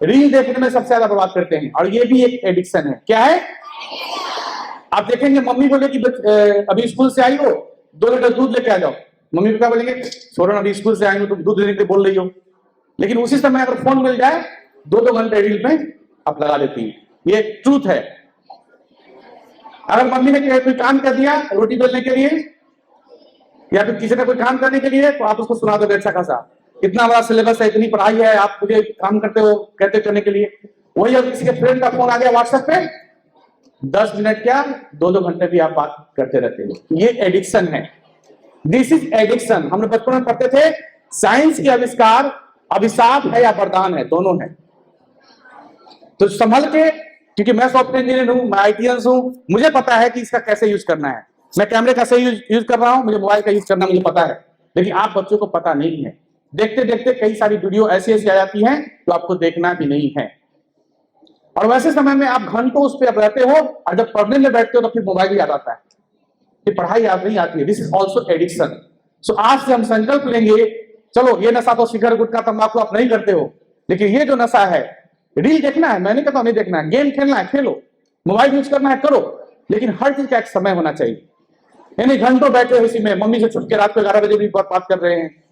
रील देखने में सबसे ज्यादा बर्बाद करते हैं, और ये भी एक एडिक्शन है। क्या है? आप देखेंगे मम्मी बोले कि अभी स्कूल से आई हो, 2 लीटर दूध लेके आ जाओ। मम्मी पापा बोलेंगे छोड़ो ना, अभी स्कूल से आई हो, तुम दूध लेने के लिए बोल रही हो। लेकिन उसी समय अगर फोन मिल जाए, 2-2 घंटे रील में आप लगा देती है। ये ट्रूथ है। अगर मम्मी ने कोई काम कर दिया रोटी बेलने के लिए, या फिर किसी ने कोई काम करने के लिए, तो आप उसको सुना दोगे अच्छा खासा, इतना बड़ा सिलेबस है, इतनी पढ़ाई है, आप मुझे काम करते हो कहते करने के लिए। वही अगर किसी के फ्रेंड का फोन आ गया व्हाट्सएप पे, 10 मिनट क्या 2-2 घंटे भी आप बात करते रहते हो। ये एडिक्शन है। This is addiction. हमने बचपन में पढ़ते थे, साइंस के आविष्कार अभिशाप है या वरदान है, दोनों है। तो संभल के, क्योंकि मैं सॉफ्टवेयर इंजीनियर हूं, मैं आईटीएंस हूं, मुझे पता है कि इसका कैसे यूज करना है। मैं कैमरे का सही यूज कर रहा हूं, मुझे मोबाइल का यूज करना मुझे पता है, लेकिन आप बच्चों को पता नहीं है। देखते देखते कई सारी वीडियो ऐसी आ जाती हैं जो आपको देखना भी नहीं है, और वैसे समय में आप घंटों उस पर रहते हो, और जब पढ़ने में बैठते हो तो फिर मोबाइल ही याद आता है, फिर पढ़ाई याद नहीं आती है। This is also addiction. So आज से हम संकल्प लेंगे, चलो ये नशा तो सिगरेट गुटखा तंबाकू आप नहीं करते हो, लेकिन ये जो नशा है, रील देखना है, मैंने कहता नहीं देखना है, गेम खेलना है खेलो, मोबाइल यूज करना है करो, लेकिन हर चीज का एक समय होना चाहिए। यानी घंटों बैठे हो इसी में, मम्मी से छुट के रात को 11 बजे भी बात कर रहे हैं,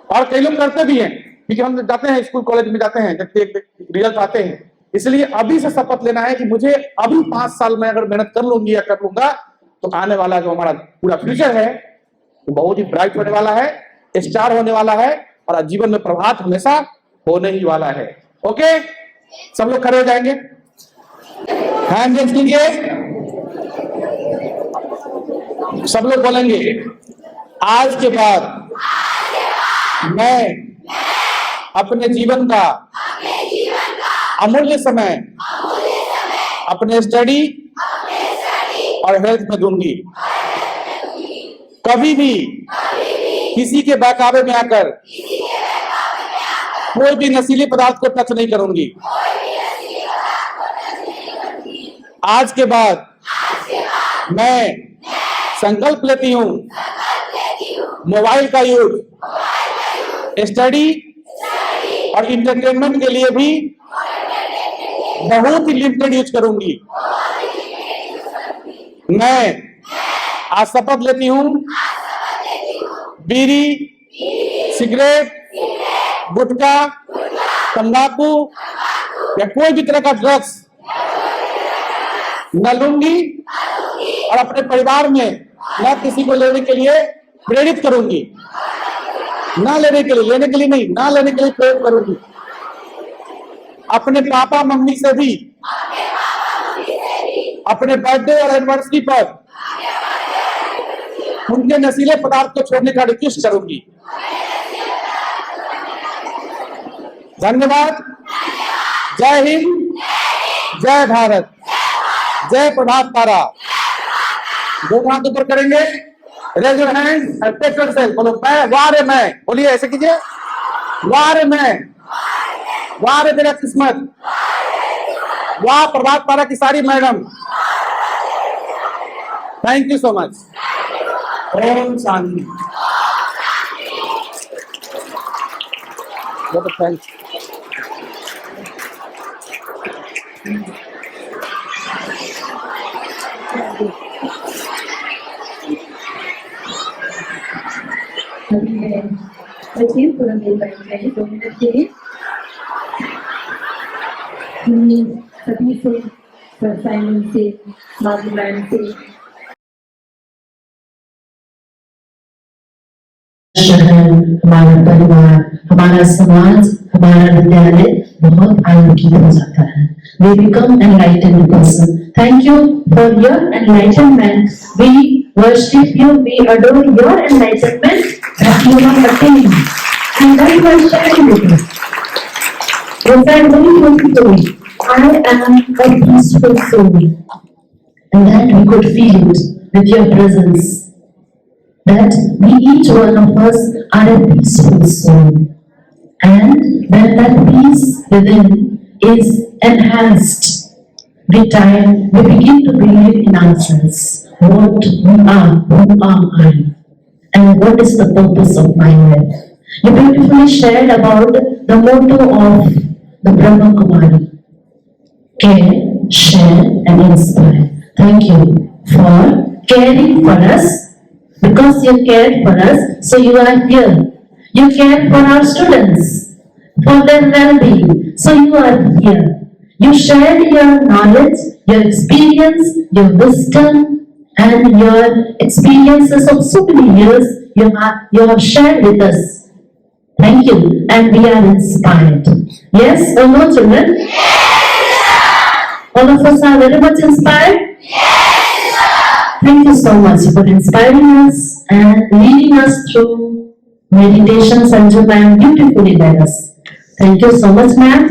और कई लोग करते भी हैं, क्योंकि हम जाते हैं स्कूल कॉलेज में जाते हैं, जब रिजल्ट आते हैं। इसलिए अभी से शपथ लेना है कि मुझे अभी 5 साल में अगर मेहनत कर लूंगी या कर लूंगा, तो आने वाला जो हमारा पूरा फ्यूचर है वो बहुत ही ब्राइट होने वाला है, स्टार होने वाला है, और जीवन में प्रभात हमेशा होने ही वाला है। ओके, सब लोग खड़े हो जाएंगे, हैंड रेज कीजिए, सब लोग बोलेंगे आज के बाद मैं अपने जीवन का अमूल्य समय अपने स्टडी और हेल्थ में दूंगी। कभी भी किसी के बहकावे में आकर कोई भी नशीले पदार्थ को टच नहीं करूंगी। आज के बाद मैं संकल्प लेती हूँ मोबाइल का यूज स्टडी और इंटरटेनमेंट के लिए भी बहुत ही लिमिटेड यूज करूंगी। मैं आज शपथ लेती हूँ बीड़ी, सिगरेट, गुटखा, तंबाकू या कोई भी तरह का ड्रग्स न लूंगी और अपने परिवार में न किसी को लेने के लिए प्रेरित करूंगी। ना लेने के लिए नहीं, ना लेने के लिए प्रेरित करूंगी। अपने पापा मम्मी से भी अपने बर्थडे और एनिवर्सरी पर उनके नशीले पदार्थ को छोड़ने का रिक्वेस्ट करूंगी। धन्यवाद। जय हिंद, जय भारत, जय प्रभात तारा। दो हाथ ऊपर करेंगे, raise your hand and take yourself. बोलो मैं, वाह रे मैं, बोलिए ऐसे कीजिए, वाह रे मैं, वाह रे मेरा किस्मत, वाह प्रभात तारा की सारी madam. Thank you so much. ओम शांति। थैंक्स। बच्चे पूरा मेल बैठे 2 मिनट के लिए सभी से, सर साइमन से, माधु मैम से, शहर, हमारा परिवार, हमारा समाज, हमारा विद्यालय बहुत आलोकित हो जाता है। We become enlightened person. Thank you for your enlightenment. We worship you. We adore your enlightenment that you have attained, and that you are sharing with us. You said very beautifully, I am a peaceful soul, and that we could feel it with your presence. That we each one of us are a peaceful soul, and when that peace within is enhanced with time, we begin to believe in ourselves. What we are, who am I, and what is the purpose of my life. You beautifully shared about the motto of the Brahma Kumari: care, share, and inspire. Thank you for caring for us. Because you cared for us, so you are here. You cared for our students, for their well-being, so you are here. You shared your knowledge, your experience, your wisdom, and your experiences of so many years you have shared with us. Thank you, and we are inspired. Yes or no, children? Yes! All of us are very much inspired? Thank you so much for inspiring us and leading us through meditation. Sanju ma'am beautifully led us. Thank you so much, ma'am.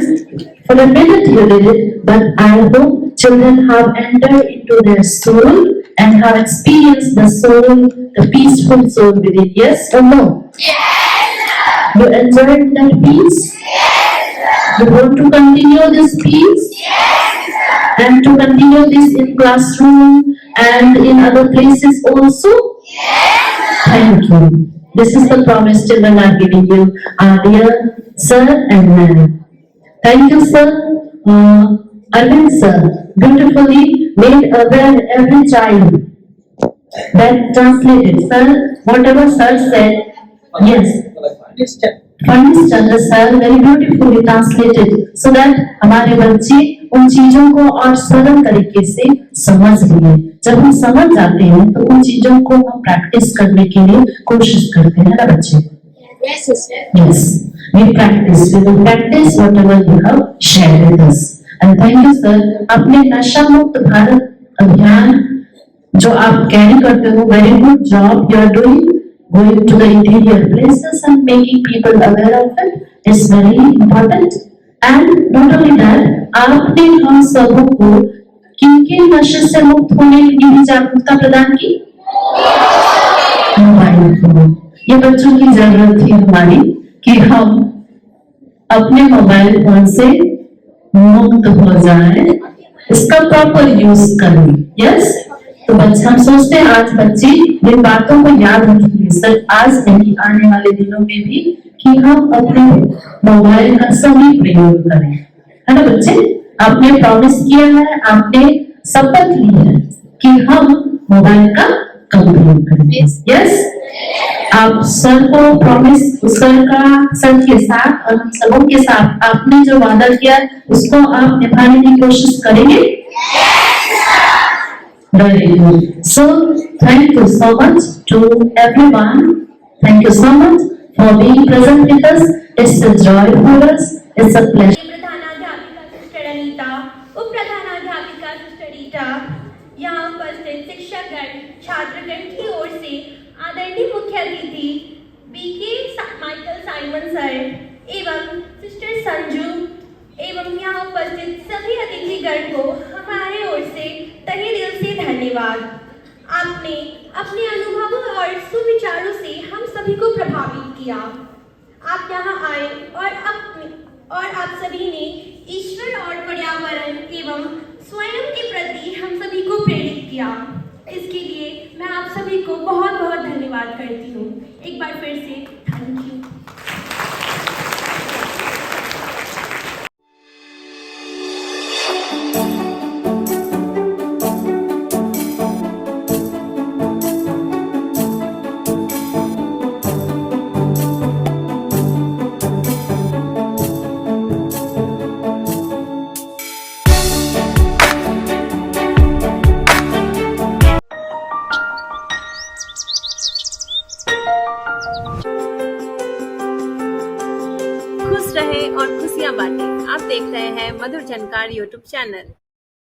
For a minute you did it, but I hope children have entered into their soul and have experienced the soul, the peaceful soul within. Yes or no? Yes. You enjoyed that peace? Yes. You want to continue this peace? Yes. And to continue this in classroom and in other places also? Yes. Thank you. This is the promise children are giving you, our dear sir and ma'am. Thank you, sir. Arvind sir beautifully made aware every child. That translated, sir, whatever sir said, yes. Funny Chandra sir very beautifully translated so that हमारे बच्चे उन चीजों को और सरल तरीके से समझ लिए। जब हम समझ जाते हैं तो उन चीजों को हम प्रैक्टिस करने के लिए कोशिश करते हैं ना बच्चे? Yes, sister. Yes, we practice. We will practice whatever you have shared with us. And thank you, sir. अपने नशा मुक्त भारत अभियान जो आप कैरी करते हो, very good job you are doing. Going to the interior places and making people aware of it is very important. And not only that, आपने हम सबों को किनके नशे से मुक्त होने की भी जागरूकता प्रदान की? Mobile phone. ये बच्चों की जरूरत थी हमारी कि हम अपने मोबाइल फोन से मुक्त हो जाएं इसका प्रॉपर यूज करें। यस, तो बच्चे हम सोचते हैं आज बच्चे इन बातों को याद रखेंगे सर आज नहीं आने वाले दिनों में भी कि हम अपने मोबाइल का सही प्रयोग करें, है ना बच्चे। आपने प्रॉमिस किया है, आपने शपथ ली है कि हम मोबाइल का कम प्रयोग करेंगे। यस, आप सर को प्रॉमिस सर के साथ और हम सबों के साथ आपने जो वादा किया उसको आप निभाने की कोशिश करेंगे। Very good. So, thank you so much to everyone. Thank you so much for being present with us. It's a joy for us. It's a pleasure. प्रधानाध्यापिका सिस्टर अनीता, उप प्रधानाध्यापिका सिस्टर रीटा, यहाँ उपस्थित शिक्षकगण, छात्रगण की ओर से आदरणीय मुख्य अतिथि बीके माइकल साइमन सर एवं सिस्टर संजू एवं यहाँ उपस्थित सभी अतिथिगण को हमारे ओर से तहे दिल से धन्यवाद। आपने अपने अनुभवों और सुविचारों से हम सभी को प्रभावित किया। आप यहाँ आए और आप सभी ने ईश्वर और पर्यावरण एवं स्वयं के प्रति हम सभी को प्रेरित किया। इसके लिए मैं आप सभी को बहुत बहुत धन्यवाद करती हूँ। एक बार फिर से थैंक यू। खुश रहे और खुशियां बांटे। आप देख रहे हैं मधुर झनकार यूट्यूब चैनल।